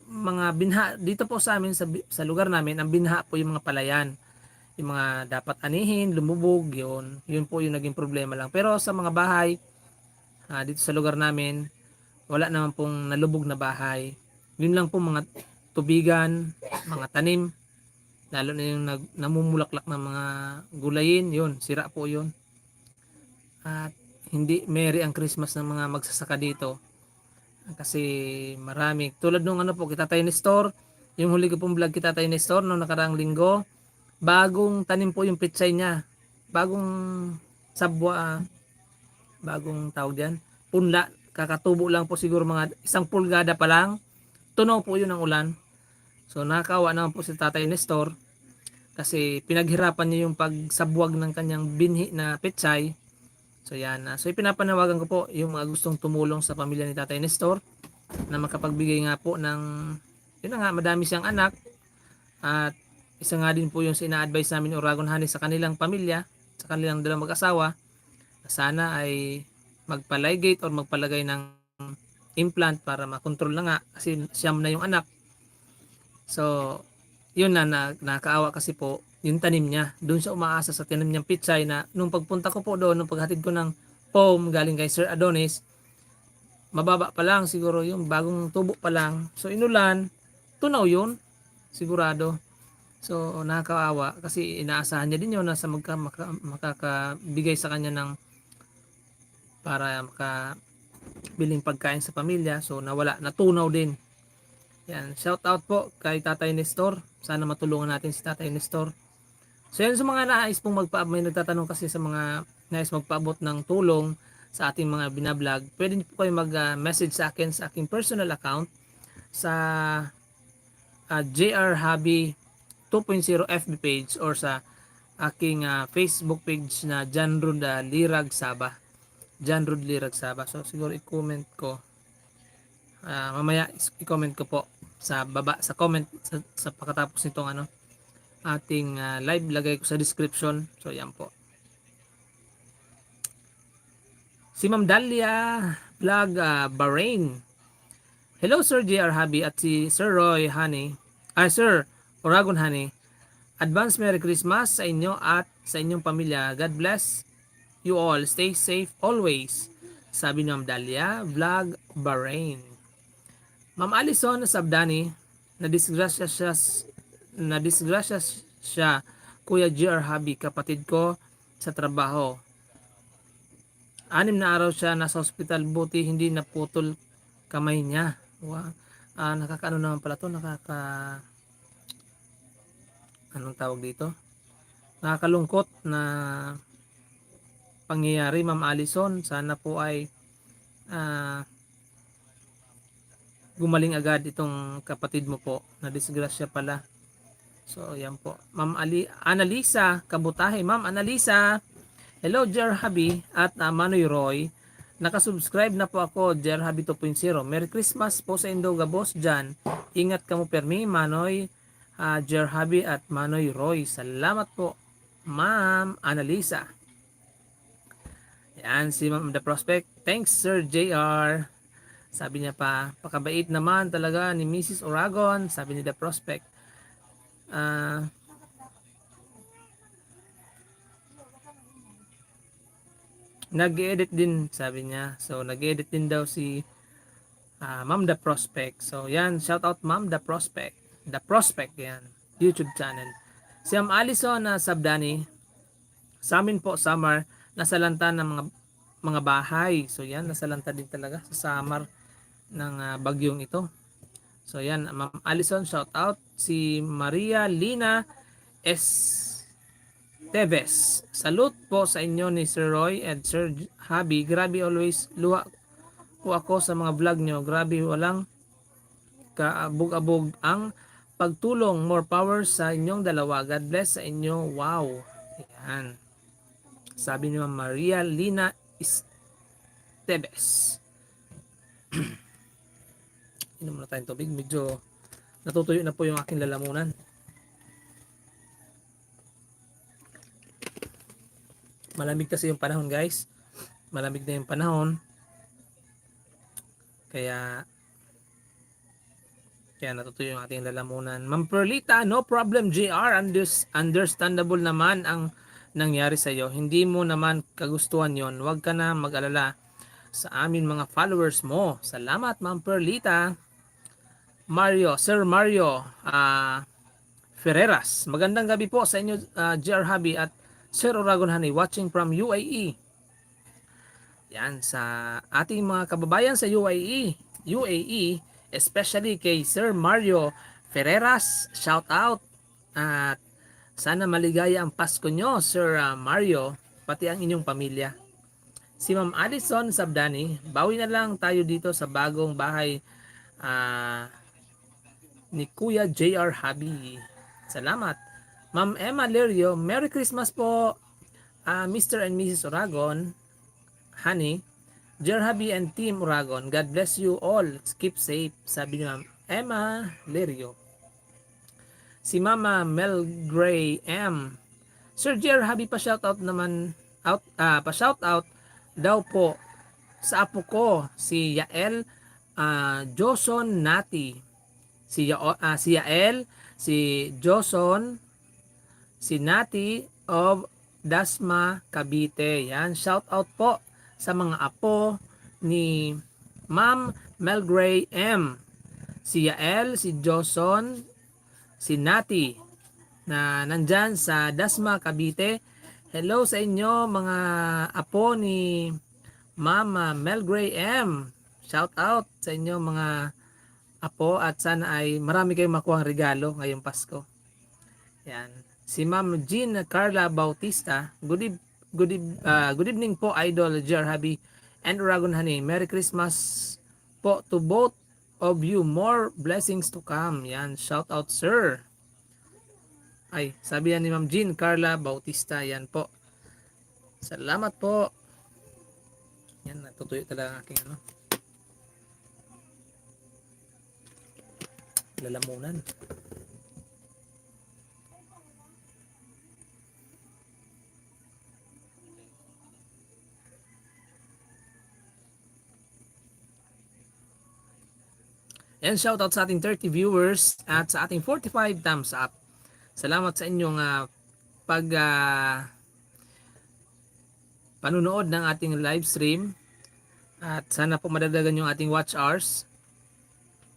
mga binha dito po sa amin sa lugar namin. Ang binha po yung mga palayan. Yung mga dapat anihin, lumubog, yun po yung naging problema lang. Pero sa mga bahay, dito sa lugar namin, wala naman pong nalubog na bahay. Yun lang po mga tubigan, mga tanim, lalo na yung namumulaklak ng mga gulayin, yun, sira po yun. At hindi merry ang Christmas ng mga magsasaka dito. Kasi marami. Tulad nung kita tayo ni store, yung huli ko pong vlog kita tayo ni store noong nakaraang linggo, bagong tanim po yung pitsay niya. Bagong sabwa, bagong tawag diyan, punla, kakatubo lang po siguro mga 1 pulgada pa lang. Tunaw po yun ng ulan. So nakakawa naman po si Tatay Nestor kasi pinaghirapan niya yung pagsabwag ng kanyang binhi na pitsay. So yan. So ipinapanawagan ko po yung mga gustong tumulong sa pamilya ni Tatay Nestor na makapagbigay nga po ng, yun na nga, madami siyang anak. At isa nga din po yung sina-advise namin Uragon Honey sa kanilang pamilya, sa kanilang dalawang mag-asawa, sana ay magpaligate or magpalagay ng implant para makontrol na nga kasi siyam na yung anak. So, yun na nakakaawa kasi po yung tanim niya. Doon siya umaasa sa tanim niyang pitsay na nung pagpunta ko po doon, nung paghatid ko ng foam galing kay Sir Adonis, mababa pa lang siguro yung bagong tubo pa lang. So, inulan, tunaw yun, sigurado. So nakakaawa kasi inaasahan niya din yun na sa makakabigay sa kanya ng para makabiling pagkain sa pamilya. So nawala, natunaw din. Yan, shout out po kay Tatay Nestor. Sana matulungan natin si Tatay Nestor. So yan, sa mga nais pong may nagtatanong kasi sa mga nais magpaabot ng tulong sa ating mga binablog, pwede po kayo mag-message sa akin sa aking personal account sa JR Hubby 2.0 FB page or sa aking Facebook page na John Rod Lirag Saba. John Rod Lirag Saba. So siguro i-comment ko. Mamaya i-comment ko po sa baba sa comment sa pagkatapos nitong ating live, lagay ko sa description. So yan po. Si Ma'am Dalia Vlog Bahrain. Hello Sir JR Hubby at si Sir Roy Honey. Sir Uragon Honey. Advance Merry Christmas sa inyo at sa inyong pamilya. God bless you all. Stay safe always. Sabi ni Ma'am Dalia, Vlog Bahrain. Ma'am Alison Sabdani, na disgrasya siya, Kuya GR Habi, kapatid ko sa trabaho. 6 na araw siya nasa hospital, buti hindi naputol kamay niya. Wow. Nakakaano naman pala to, anong tawag dito? Nakakalungkot na pangyayari, Ma'am Alison. Sana po ay gumaling agad itong kapatid mo po, na disgrasya pala. So yan po. Ma'am Analisa Kabutahe. Ma'am Analisa, hello Jer Habi at Manoy Roy. Nakasubscribe na po ako, Jer Habi 2.0. Merry Christmas po sa Indoga Boss dyan. Ingat ka mo permi, Manoy, Jer Habi at Manoy Roy. Salamat po, Ma'am Analisa. Yan si Ma'am The Prospect. Thanks Sir JR. Sabi niya pa, pakabait naman talaga ni Mrs. Oragon. Sabi ni The Prospect. Nag-edit din, sabi niya. So nag-edit din daw si Ma'am The Prospect. So yan, shout out Ma'am The Prospect. The Prospect yan, YouTube channel. Si Ma'am Alison Sabdani, sa amin po summer, nasalanta ng mga bahay. So yan, nasalanta din talaga sa summer ng bagyong ito. So yan, Ma'am Alison, shout out. Si Maria Lina Teves. Salute po sa inyo ni Sir Roy and Sir Habi. Grabe, always luha po ako sa mga vlog nyo. Grabe, walang kaabog-abog ang pagtulong. More power sa inyong dalawa. God bless sa inyo. Wow. Ayan. Sabi ni Ma'am Maria Lina Teves. Inom muna tayong tubig. Medyo natutuyo na po yung aking lalamunan. Malamig kasi yung panahon, guys. Malamig na yung panahon. Kaya natutuyo yung ating lalamunan. Ma'am Perlita, no problem JR. Understandable naman ang nangyari sa iyo. Hindi mo naman kagustuhan yon. Huwag ka na mag-alala sa amin mga followers mo. Salamat Ma'am Perlita. Sir Mario Ferreras. Magandang gabi po sa inyo JR Habi at Sir Oragon Honey, watching from UAE. Yan, sa ating mga kababayan sa UAE, especially kay Sir Mario Ferreras, shout out. At sana maligaya ang Pasko nyo, Sir Mario, pati ang inyong pamilya. Si Ma'am Alison Sabdani, bawi na lang tayo dito sa bagong bahay ni Kuya JR Habi. Salamat. Ma'am Emma Lerio, Merry Christmas po, Mr. and Mrs. Oragon, Honey, Jer Habi and Team Oragon. God bless you all. Keep safe. Sabi ni Ma'am Emma Lerio. Si Mama Mel Gray M. Sir Jer Habi, pa-shoutout naman, pa-shoutout daw po sa apo ko, si Yael Joson Nati. Si Yael, si Joson, si Nati of Dasma, Cavite. Yan, shout out po sa mga apo ni Ma'am Melgray M. Si Yael, si Joson, si Nati na nandyan sa Dasma, Cavite. Hello sa inyo mga apo ni Ma'am Melgray M. Shout out sa inyo mga apo at sana ay marami kayong makuha regalo ngayong Pasko. Yan. Si Ma'am Jean Carla Bautista, good evening po Idol Jer Habi and Oragon Honey. Merry Christmas po to both of you. More blessings to come. Yan, shout out sir. Ay, sabi yan ni Ma'am Jean Carla Bautista. Yan po. Salamat po. Yan, natutuyo talaga ang aking lalamunan. And shoutout sa ating 30 viewers at sa ating 45 thumbs up. Salamat sa inyong pag panunood ng ating live stream at sana po madagdagan yung ating watch hours.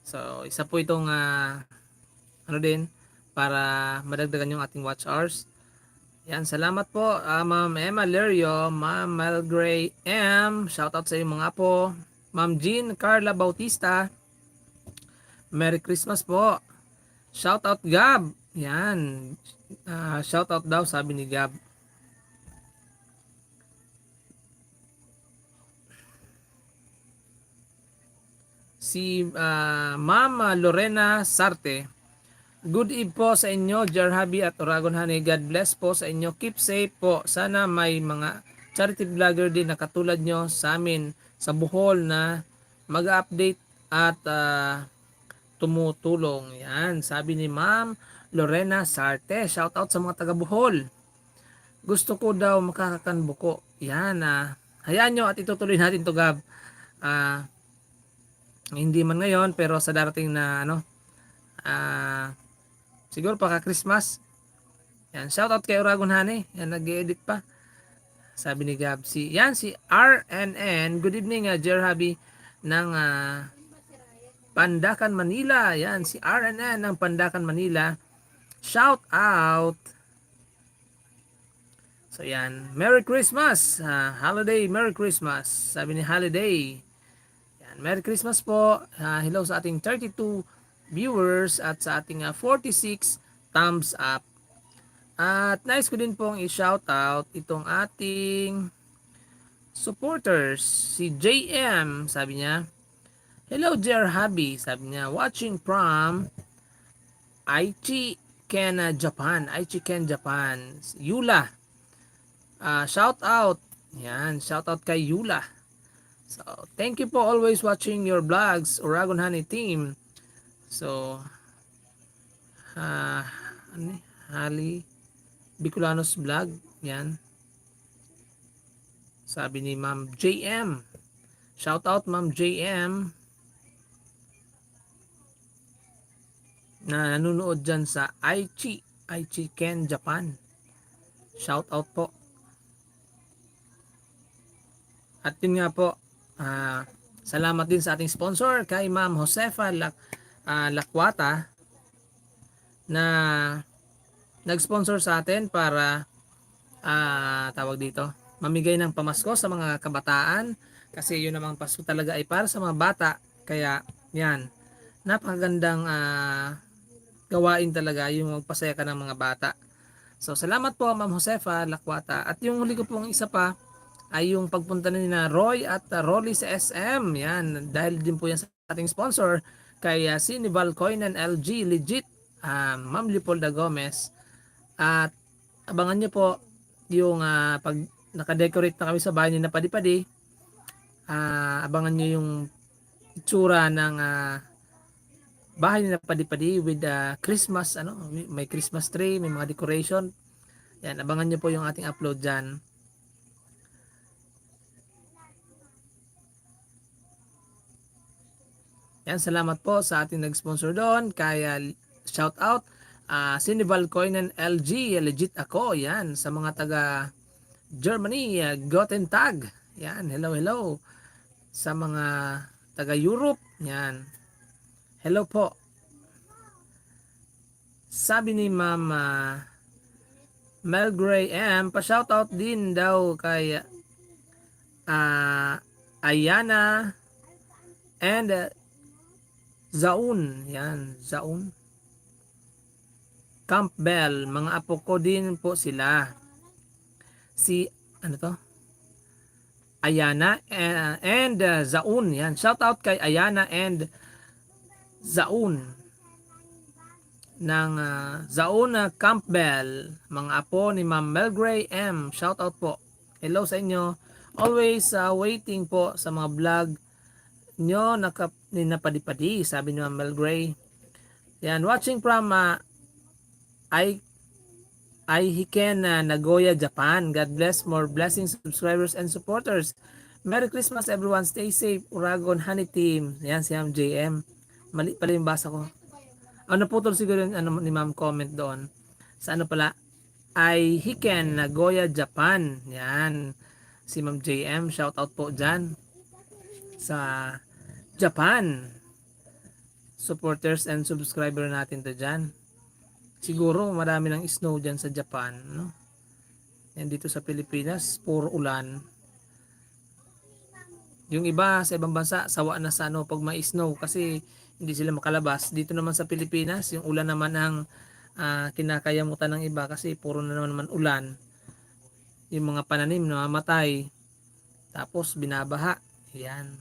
So, isa po itong ano din para madagdagan yung ating watch hours. Yan, salamat po Ma'am Emma Lerio, Ma'am Melgray M, shoutout sa iyo mga po. Ma'am Jean Carla Bautista, Merry Christmas po. Shoutout Gab. Yan. Shoutout daw sabi ni Gab. Si Ma'am Lorena Sarte. Good eve po sa inyo, Jarhabi at Oragon Honey. God bless po sa inyo. Keep safe po. Sana may mga charity vlogger din na katulad nyo sa amin sa Bohol na mag-update at tumutulong. Yan, sabi ni Ma'am Lorena Sarte. Shout out sa mga taga Bohol. Gusto ko daw makakakanbuko. Yan, hayaan nyo at itutuloy natin to Gab. Hindi man ngayon pero sa darating na siguro pagka Christmas. Yan, shout out kay Oragon Honey. Yan, nag-edit pa. Sabi ni Gab. Si RNN. Good evening, Jerhabi ng Pandakan, Manila. Yan, si RNN ng Pandakan, Manila. Shout out. So yan, Merry Christmas. Holiday, Merry Christmas. Sabi ni Holiday. Yan, Merry Christmas po. Hello sa ating 32 viewers at sa ating 46 thumbs up. At nice ko din pong i-shout out itong ating supporters. Si JM, sabi niya, hello dear hubby, sabi niya, watching from Aichi Ken, Japan. Aichi Ken, Japan. Yula. Shout out. Yan, shout out kay Yula. So, thank you po always watching your vlogs, Oragon Honey team. So, Hali Bicolanos vlog, yan. Sabi ni Ma'am JM. Shout out Ma'am JM na nanonood dyan sa Aichi Ken, Japan. Shout out po. At yun nga po, salamat din sa ating sponsor kay Ma'am Josefa Lakwata na nag-sponsor sa atin para tawag dito, mamigay ng pamasko sa mga kabataan kasi yun namang Pasko talaga ay para sa mga bata. Kaya yan, napakagandang gawain talaga yung magpasaya ka ng mga bata. So salamat po Ma'am Josefa Lakwata. At yung huli ko pong isa pa ay yung pagpunta ni na Roy at Rolly sa SM. Yan, dahil din po yan sa ating sponsor kay Sinival Coinan LG Legit, Ma'am Leopolda Gomez. At abangan nyo po yung pag nakadecorate na kami sa bahay ni Napadi-Padi, abangan nyo yung itsura ng bahay ni Napadi-Padi with Christmas, may Christmas tree, may mga decoration. Yan, abangan nyo po yung ating upload dyan. Yan, salamat po sa ating nag-sponsor doon. Kaya shout out Sinival Coinan LG, legit ako. Yan, sa mga taga Germany, Guten Tag. Yan, hello. Sa mga taga Europe, yan. Hello po. Sabi ni Ma'am Melgray M, pa-shout out din daw kay Ayana and Zaun. Yan, Zaun Campbell. Mga apo ko din po sila. Si, Ayana and Zaun. Yan, shout out kay Ayana and Zaun ng Zaun Campbell. Mga apo ni Ma'am Melgray M. Shout out po. Hello sa inyo. Always waiting po sa mga vlog nyo ni Napadi-Padi, sabi ni Ma'am Melgray. Yan, watching from Aihiken, Nagoya, Japan. God bless, more blessings, subscribers and supporters. Merry Christmas everyone, stay safe, Oragon Honey Team. Yan si Ma'am JM. Mali pala yung basa ko. Naputol siguro yung ni Ma'am comment doon. sa ano pala, ay Hiken, Nagoya, Japan. Yan. Si Ma'am JM, shout out po dyan sa Japan. Supporters and subscriber natin to dyan. Siguro marami ng snow dyan sa Japan, no? Yan dito sa Pilipinas, puro ulan. Yung iba sa ibang bansa, sawa na sa ano pag may snow kasi hindi sila makalabas. Dito naman sa Pilipinas, yung ulan naman ang kinakayamutan ng iba kasi puro na naman ulan. Yung mga pananim na mamatay, tapos binabaha. Yan.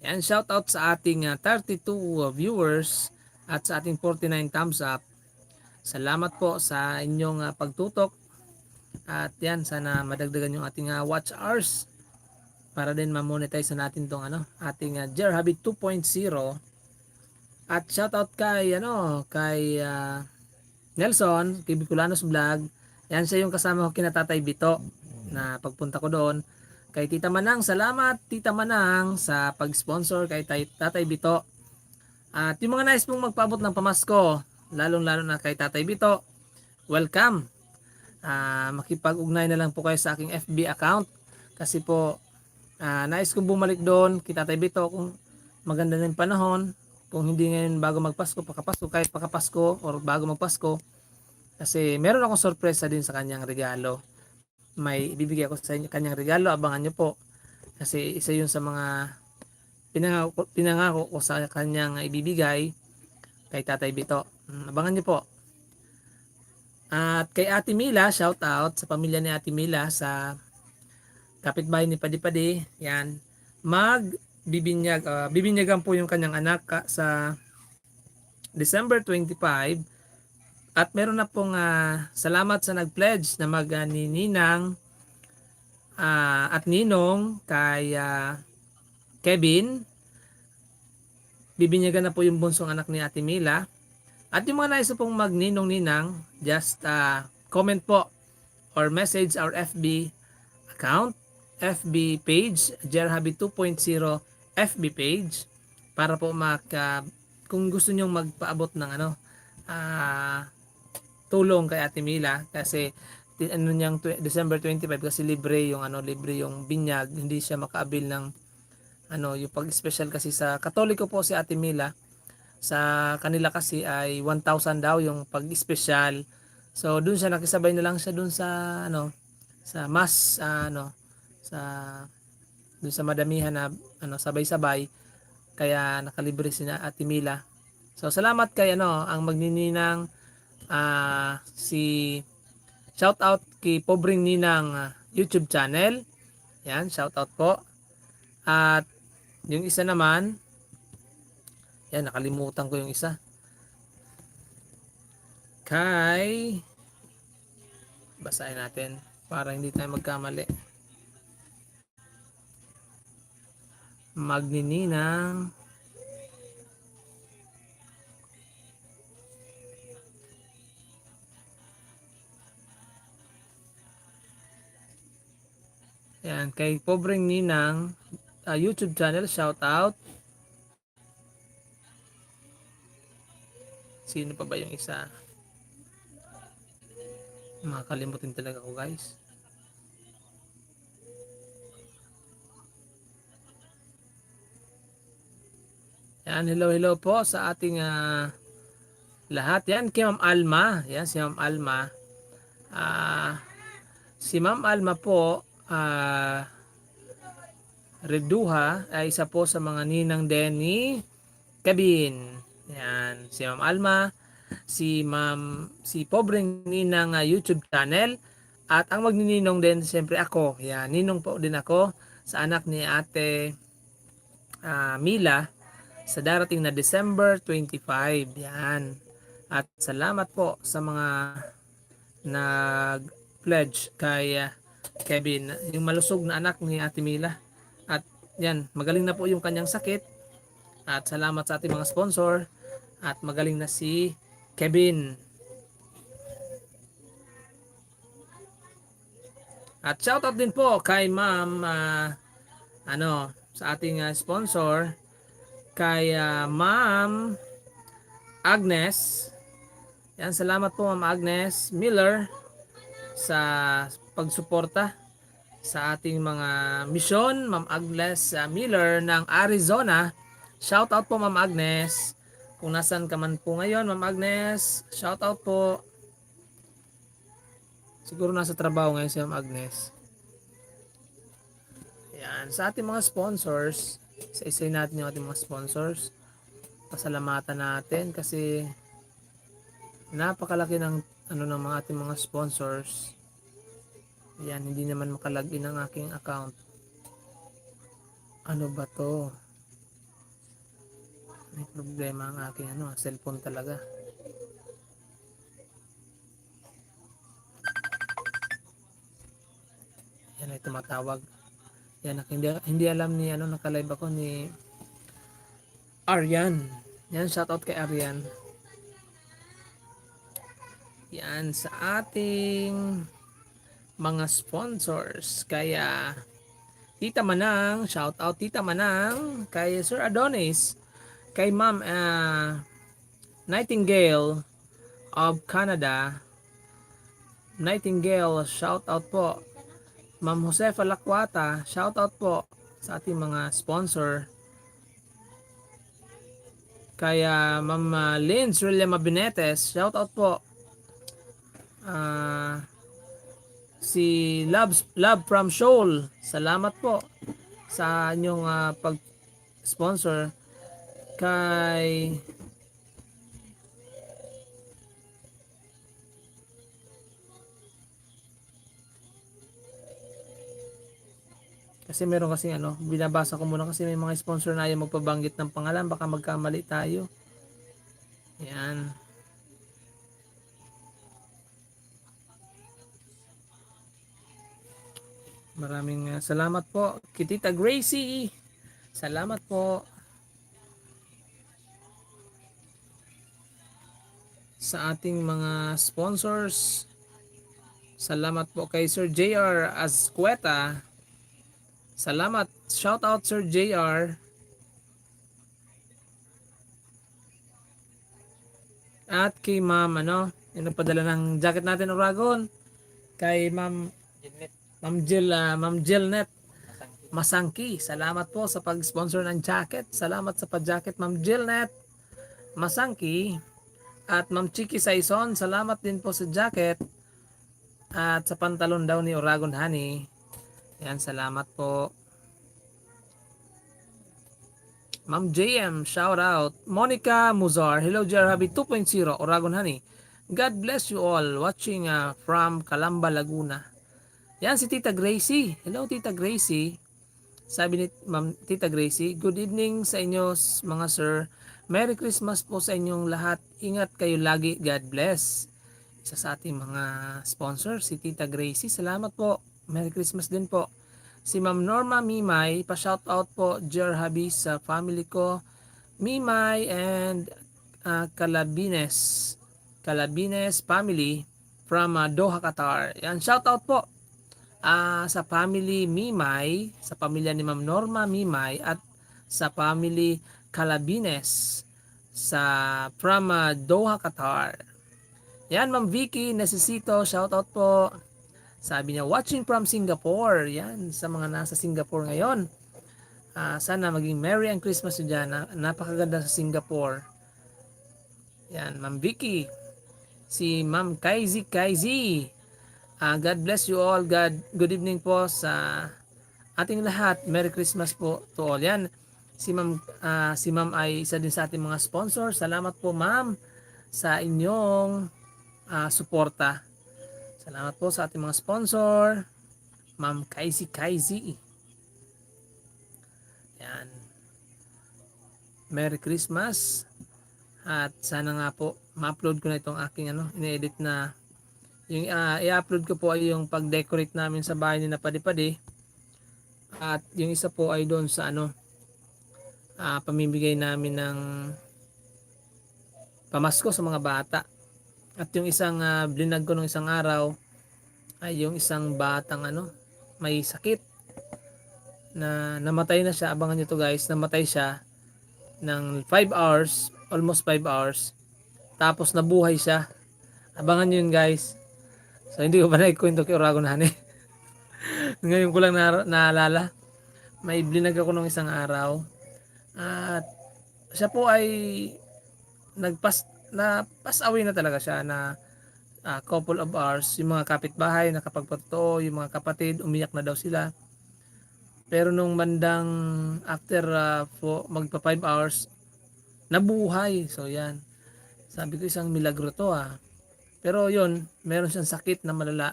Yan, shout out sa ating 32 viewers at sa ating 49 thumbs up. Salamat po sa inyong pagtutok. At yan, sana madagdagan yung ating watch hours para din ma-monetize na natin tong ating Jer Habit 2.0. At shout out kay Nelson, kay Bicolanos Vlog. Yan siya yung kasama ko kina Tatay Bito na pagpunta ko doon. Kay Tita Manang, salamat Tita Manang sa pag-sponsor kay Tatay Bito. At yung mga nais pong magpaabot ng pamasko, lalong-lalo na kay Tatay Bito, welcome. Makipag-ugnay na lang po kayo sa aking FB account kasi po nais kong bumalik doon kay Tatay Bito kung maganda na yung panahon, kung hindi ngayon bago magpasko, pakapasko, kahit pakapasko or bago magpasko, kasi meron akong sorpresa din sa kanyang regalo. May ibibigay ako sa kanyang regalo, abangan nyo po kasi isa yun sa mga pinangako ko sa kanyang ibibigay kay Tatay Bito. Abangan nyo po. At kay Ate Mila, shout out sa pamilya ni Ate Mila sa kapitbahay ni Padi-Padi. Yan. Bibinyagan po yung kanyang anak sa December 25. At meron na pong salamat sa nag-pledge na mag-nininang at ninong kay Kevin. Bibinyagan na po yung bunsong anak ni Ate Mila. At yung mga nais pong magninong-ninang, just comment po or message our FB account, FB page, Jerhabi 2.0 FB page para po kung gusto nyong magpaabot ng tulong kay Ate Mila kasi niyang December 25 kasi libre yung binyag, hindi siya makaabil ng yung pag-special kasi sa Katoliko po si Ate Mila. Sa kanila kasi ay 1,000 daw yung pag-special. So doon siya nakisabay na lang siya doon sa sa mass sa doon sa madamihan na sabay-sabay kaya nakalibre si Ate Mila. So salamat kay ang magnininang si shout out kay Pobreng Ninang YouTube channel. Yan, shout out po. At yung isa naman, yan, nakalimutan ko yung isa. Basahin natin para hindi tayo magkamali. Magnininang. Yan, kay Pobreng Ninang YouTube channel, shout out. Sino pa ba yung isa? Makakalimutin talaga ko, guys. Yan, hello po sa ating lahat. Yan, kay Ma'am Alma. Yan, si Ma'am Alma. Si Ma'am Alma po, Reduha, ay isa po sa mga ninang din ni Kevin. Yan, si Ma'am Alma, si Pobreng Ninang YouTube channel, at ang magnininong din siyempre ako. Yan, ninong po din ako sa anak ni Ate Mila sa darating na December 25. Yan. At salamat po sa mga nag-pledge kay Kevin, yung malusog na anak ni Ate Mila. At yan, magaling na po yung kanyang sakit. At salamat sa ating mga sponsor. At magaling na si Kevin. At shoutout din po kay Ma'am sa ating sponsor kay Ma'am Agnes. Yan, salamat po Ma'am Agnes Miller sa pagsuporta sa ating mga misyon. Ma'am Agnes Miller ng Arizona. Shout out po Ma'am Agnes. Kung nasan ka man po ngayon, Ma'am Agnes, shout out po. Siguro nasa trabaho ngayon si Ma'am Agnes. Yan, sa ating mga sponsors, isa-isay natin yung ating mga sponsors. Pasalamatan natin kasi napakalaki ng ng mga ating mga sponsors. Yan, hindi naman makalagin ang aking account. Ano ba to? May problema ang aking cellphone talaga. Yan ay tumatawag. Yan, hindi alam ni nakalive ako ni Aryan. Yan, shoutout kay Aryan. Yan, sa ating mga sponsors. Kaya Tita Manang, shout out Tita Manang, kay Sir Adonis, kay Ma'am Nightingale of Canada. Nightingale, shout out po. Ma'am Josefa Lakwata, shout out po sa ating mga sponsor. Kaya Ma'am Lynn Srilya Mabinetes, shout out po. Si Love from Seoul, salamat po sa inyong pag-sponsor. Kay kasi meron kasi binabasa ko muna kasi may mga sponsor na ayaw magpabanggit ng pangalan, baka magkamali tayo. Yan. Maraming salamat po Kitita Gracie. Salamat po sa ating mga sponsors. Salamat po kay Sir JR Azcueta. Salamat. Shout out Sir JR. At kay Ma'am yung nagpadala ng jacket natin Oragon. Kay Ma'am Jillnet Masangki. Salamat po sa pag-sponsor ng jacket. Salamat sa pa-jacket Ma'am Jillnet Masangki. At Ma'am Chiki Saison, salamat din po sa jacket. At sa pantalon daw ni Oragon Honey. Yan, salamat po. Ma'am JM, shout out. Monica Muzar, hello JR Habi 2.0, Oragon Honey. God bless you all watching from Calamba, Laguna. Yan si Tita Gracie. Hello Tita Gracie. Sabi ni Ma'am Tita Gracie, good evening sa inyo mga sir. Merry Christmas po sa inyong lahat. Ingat kayo lagi. God bless. Isa sa ating mga sponsor, si Tita Gracie. Salamat po. Merry Christmas din po. Si Ma'am Norma Mimay, pa-shoutout po Jer Habi sa family ko. Mimay and Calabines family from Doha, Qatar. Yan, shoutout po sa family Mimay, sa pamilya ni Ma'am Norma Mimay at sa family Calabines from Doha, Qatar. Yan, Ma'am Vicky Necesito, shoutout po. Sabi niya, watching from Singapore. Yan, sa mga nasa Singapore ngayon. Sana maging Merry ang Christmas nyo dyan. Napakaganda sa Singapore. Yan, Ma'am Vicky. Si Ma'am Kaizi. God bless you all. Good evening po sa ating lahat. Merry Christmas po to all. Yan, si Ma'am ay isa din sa ating mga sponsor. Salamat po Ma'am sa inyong suporta. Salamat po sa ating mga sponsor. Ma'am Kaizi. Yan. Merry Christmas. At sana nga po ma-upload ko na itong aking ine-edit na yung i-upload ko po ay yung pag-decorate namin sa bahay ni Napadi-Padi. At yung isa po ay doon sa pamimigay namin ng pamasko sa mga bata. At yung isang blinag ko nung isang araw ay yung isang batang may sakit na namatay na siya. Abangan nyo to guys, namatay siya ng 5 hours, almost 5 hours. Tapos nabuhay siya. Abangan nyo yun guys. So hindi ko pa naikwento kay Oragon Honey. Ngayon ko lang naalala. May blinag ako nung isang araw. At siya po ay pass away na talaga siya na couple of hours. Yung mga kapitbahay nakapagpatotoo, yung mga kapatid umiyak na daw sila. Pero nung bandang after magpa 5 hours, nabuhay. So yan. Sabi ko isang milagro to ah. Pero yun, meron siyang sakit na malala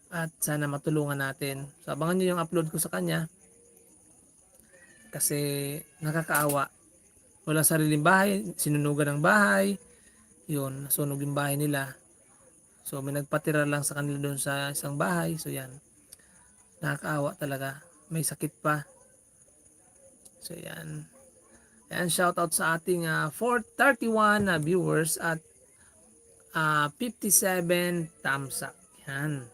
at sana matulungan natin. So abangan nyo yung upload ko sa kanya kasi nakakaawa. Walang sariling bahay, sinunugan ng bahay. Yun, nasunog yung bahay nila. So may nagpatira lang sa kanila doon sa isang bahay. So yan, nakakaawa talaga. May sakit pa. So yan. Ayan, shoutout sa ating 431 viewers at 57 thumbs up. Yan.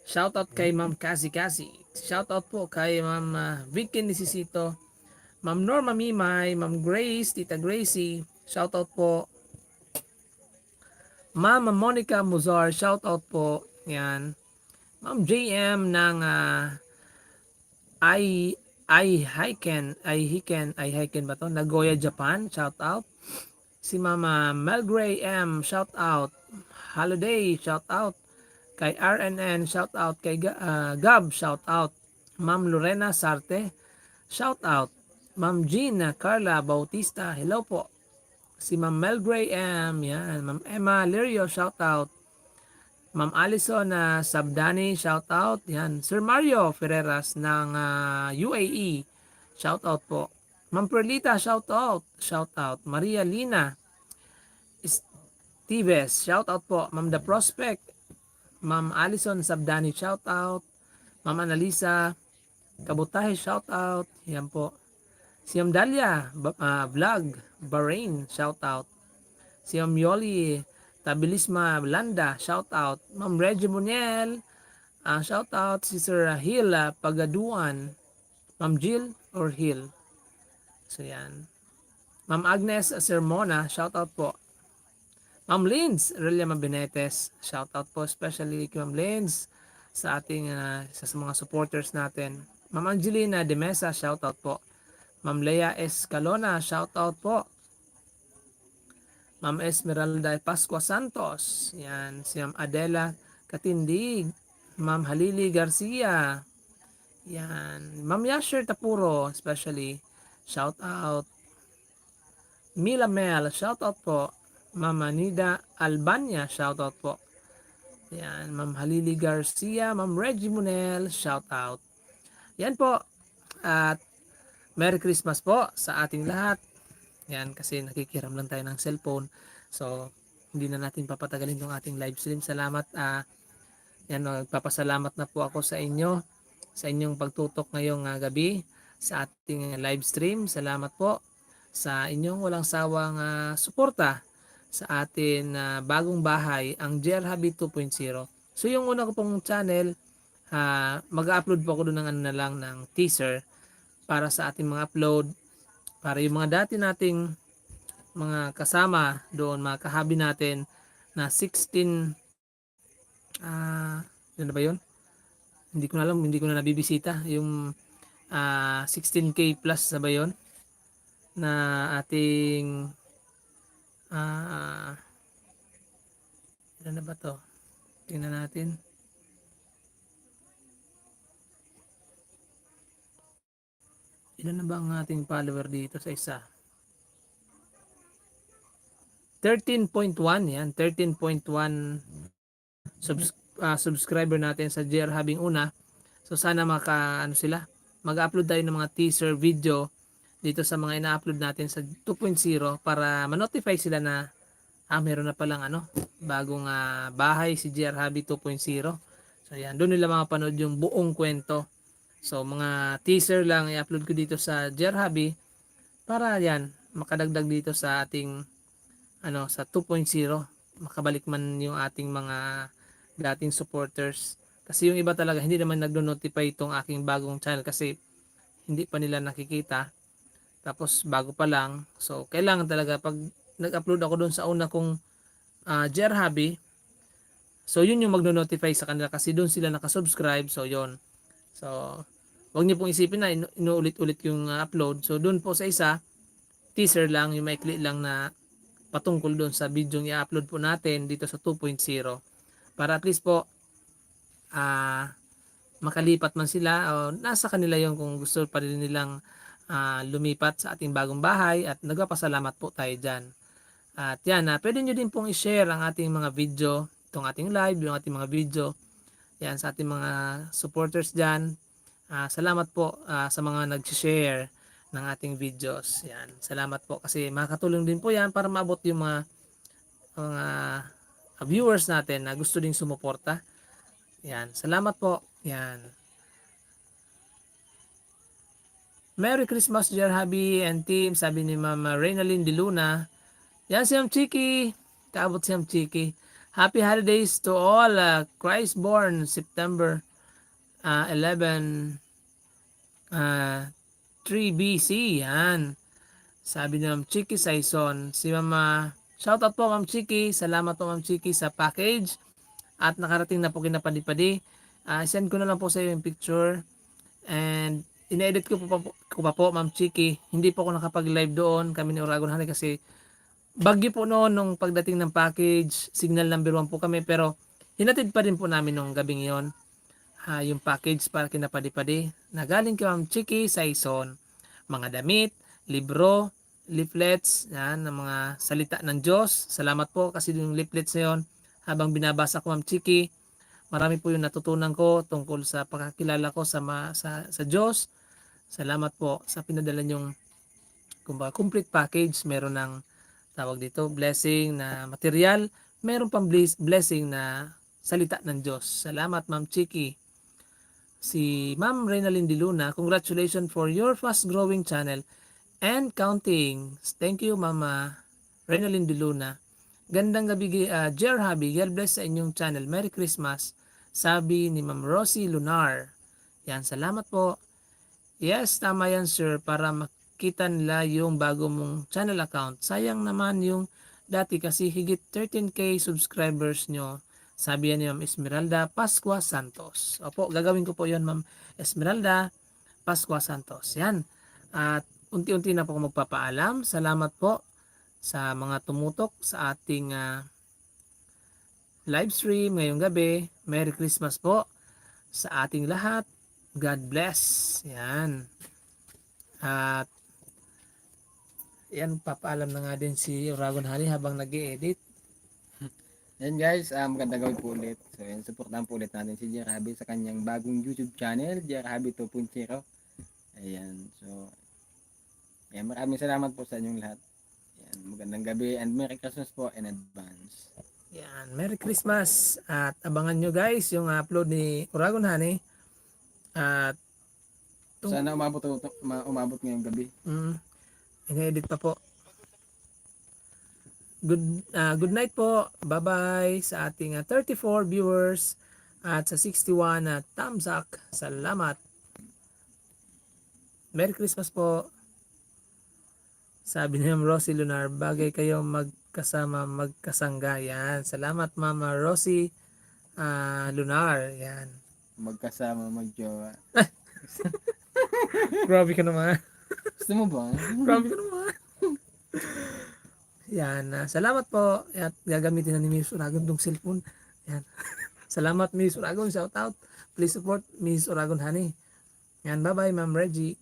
Shoutout kay Ma'am Kasi Kasi. Shoutout po kay Ma'am Vicky Nisisito. Ma'am Norma Mimay, Ma'am Grace, Tita Gracie. Shoutout po. Ma'am Monica Muzar, shoutout po. Yan. Ma'am JM ng I Hiken ba to? Nagoya, Japan. Shoutout. Si Mama Melgray M, shout out. Holiday, shout out. Kay RNN, shout out. Kay Gab, shout out. Ma'am Lorena Sarte, shout out. Ma'am Jean Carla Bautista, hello po. Si Ma'am Melgray M, yan. Ma'am Emma Lirio, shout out. Ma'am Alison Sabdani, shout out. Yan. Sir Mario Ferreras ng UAE, shout out po. Ma'am Perlita, shout out. Shout out. Maria Lina Tives, shout out po. Ma'am The Prospect, Ma'am Alison Sabdani, shout out. Ma'am Analisa Kabutahe, shout out. Yan po. Si Ma'am Dalia Vlog Bahrain, shout out. Si Ma'am Yoli Tabilisma Blanda, shout out. Ma'am Reggie Muniel, shout out. Si Sir Hill Pagaduan, Ma'am Jill or Hill. So yan. Ma'am Agnes Sermona, shout out po. Ma'am Lins Relia Mabenetes, shout out po especially kay Ma'am Lins sa ating sa mga supporters natin. Ma'am Angelina De Mesa, shout out po. Ma'am Lea Escalona, shout out po. Ma'am Esmeralda Pascua Santos, yan. Si Ma'am Adela Katindig, Ma'am Halili Garcia, yan. Ma'am Yasher Tapuro, especially, shout out. Mila Mel, shout out po. Ma'am Anida Albania, shout out po. Yan, Ma'am Halili Garcia, Ma'am Reggie Munel, shout out. Yan po. At Merry Christmas po sa ating lahat. Yan, kasi nakikiram lang tayo ng cellphone. So, hindi na natin papatagalin tong ating live stream. Salamat. Yan, nagpapasalamat na po ako sa inyo sa inyong pagtutok ngayong gabi sa ating live stream. Salamat po sa inyong walang sawang suporta sa atin bagong bahay, ang JR Hobby 2.0. So yung una ko pong channel, mag-upload po ako doon ng ng teaser para sa ating mga upload, para yung mga dati nating mga kasama doon, mga kahabi natin na 16 ano ba yun? Hindi ko na alam, hindi ko na nabibisita yung 16K plus na ba yun na ating ilan na ba to? Tingnan natin. Ilan na ba ang ating follower dito sa isa? 13.1 yan. 13.1 subscriber natin sa JR Habing una. So sana sila. Mag-upload tayo ng mga teaser video dito sa mga ina-upload natin sa 2.0 para ma-notify sila na meron na palang bagong bahay si JR Hobby 2.0. So yan, doon nila mapanood yung buong kwento. So mga teaser lang i-upload ko dito sa JR Hobby para yan makadagdag dito sa ating sa 2.0, makabalik man yung ating mga dating supporters. Kasi yung iba talaga hindi naman nagno-notify itong aking bagong channel kasi hindi pa nila nakikita. Tapos bago pa lang. So kailangan talaga pag nag-upload ako doon sa una kong JR Hobby. So yun yung magno-notify sa kanila kasi doon sila nakasubscribe. So yun. So wag niyo pong isipin na inuulit-ulit yung upload. So doon po sa isa, teaser lang, yung maikli lang na patungkol doon sa video yung i-upload po natin dito sa 2.0. Para at least po makalipat man sila o nasa kanila yung kung gusto pa rin nilang lumipat sa ating bagong bahay at nagpapasalamat po tayo dyan. At yan, pwede nyo din pong i-share ang ating mga video, itong ating live, yung ating mga video, yan sa ating mga supporters dyan. Salamat po sa mga nag-share ng ating videos. Yan, salamat po kasi makakatulong din po yan para maabot yung mga viewers natin na gusto ding sumuporta. Yan, salamat po. Yan. Merry Christmas, dear hubby and team, sabi ni Mama Reynalyn De Luna. Yan si Ma'am Chiki. Kaabot si Ma'am Chiki. Happy holidays to all. Christ born September 11 3 BC. Yan. Sabi ni Ma'am Chiki Saison. Si Mama, shoutout po Ma'am Chiki. Salamat po Ma'am Chiki sa package. At nakarating na po kinapadi-padi. Send ko na lang po sa iyo yung picture. And ine-edit ko pa po Ma'am Chiki. Hindi po ako nakapag-live doon. Kami ni Uragon Honey kasi bagyo po noon nung pagdating ng package. Signal number 1 po kami. Pero hinatid pa rin po namin nung gabing yon. Yung package para kinapadi-padi. Na galing kay Ma'am Chiki Saison. Mga damit, libro, leaflets, yan, ng mga salita ng Diyos. Salamat po kasi yung leaflets na yun, habang binabasa ko Ma'am Chiki, marami po yung natutunan ko tungkol sa pagkakilala ko sa Diyos. Salamat po sa pinadala nyong complete package. Meron ng tawag dito, blessing na material. Meron pang blessing na salita ng Diyos. Salamat Ma'am Chiki. Si Ma'am Reynalyn De Luna, congratulations for your fast growing channel and counting. Thank you Mama Reynalyn De Luna. Gandang gabi, Jer Hobby. God bless sa inyong channel. Merry Christmas. Sabi ni Ma'am Rosie Lunar. Yan, salamat po. Yes, tama yan sir. Para makita nila yung bago mong channel account. Sayang naman yung dati kasi higit 13k subscribers nyo. Sabi yan ni Ma'am Esmeralda Pascua Santos. Opo, gagawin ko po yon Ma'am Esmeralda Pascua Santos. Yan. At unti-unti na po ako magpapaalam. Salamat po sa mga tumutok sa ating live stream ngayong gabi. Merry Christmas po sa ating lahat. God bless. Yan. At yan, papaalam na nga din si Uragon Honey habang nag-i-edit. Yan guys, maganda gawin po ulit. So yan, supportahan po ulit natin si JR Hobby sa kanyang bagong YouTube channel, JR Hobby 2.0. Ayan, so ayan, maraming salamat po sa inyong lahat. Ayan, magandang gabi and Merry Christmas po in advance. Yan, Merry Christmas. At abangan nyo guys yung upload ni Uragon Honey. At Sana umabot ngayong gabi. ina-edit pa po. Good night po. Bye-bye sa ating 34 viewers at sa 61 na thumbs up. Salamat. Merry Christmas po. Sabi ni Ma'am Rosie Lunar, bagay kayo magkasama, magkasangga. Yan. Salamat Mama Rosie Lunar. Yan. Magkasama, magjowa. Grabe ka naman. Gusto mo ba? Grabe ka naman. Yan, salamat po. At gagamitin na ni Miss Uragon tong cellphone. Yan. Salamat Miss Uragon, shout out. Please support Miss Uragon Honey. Yan, bye bye Ma'am Reggie.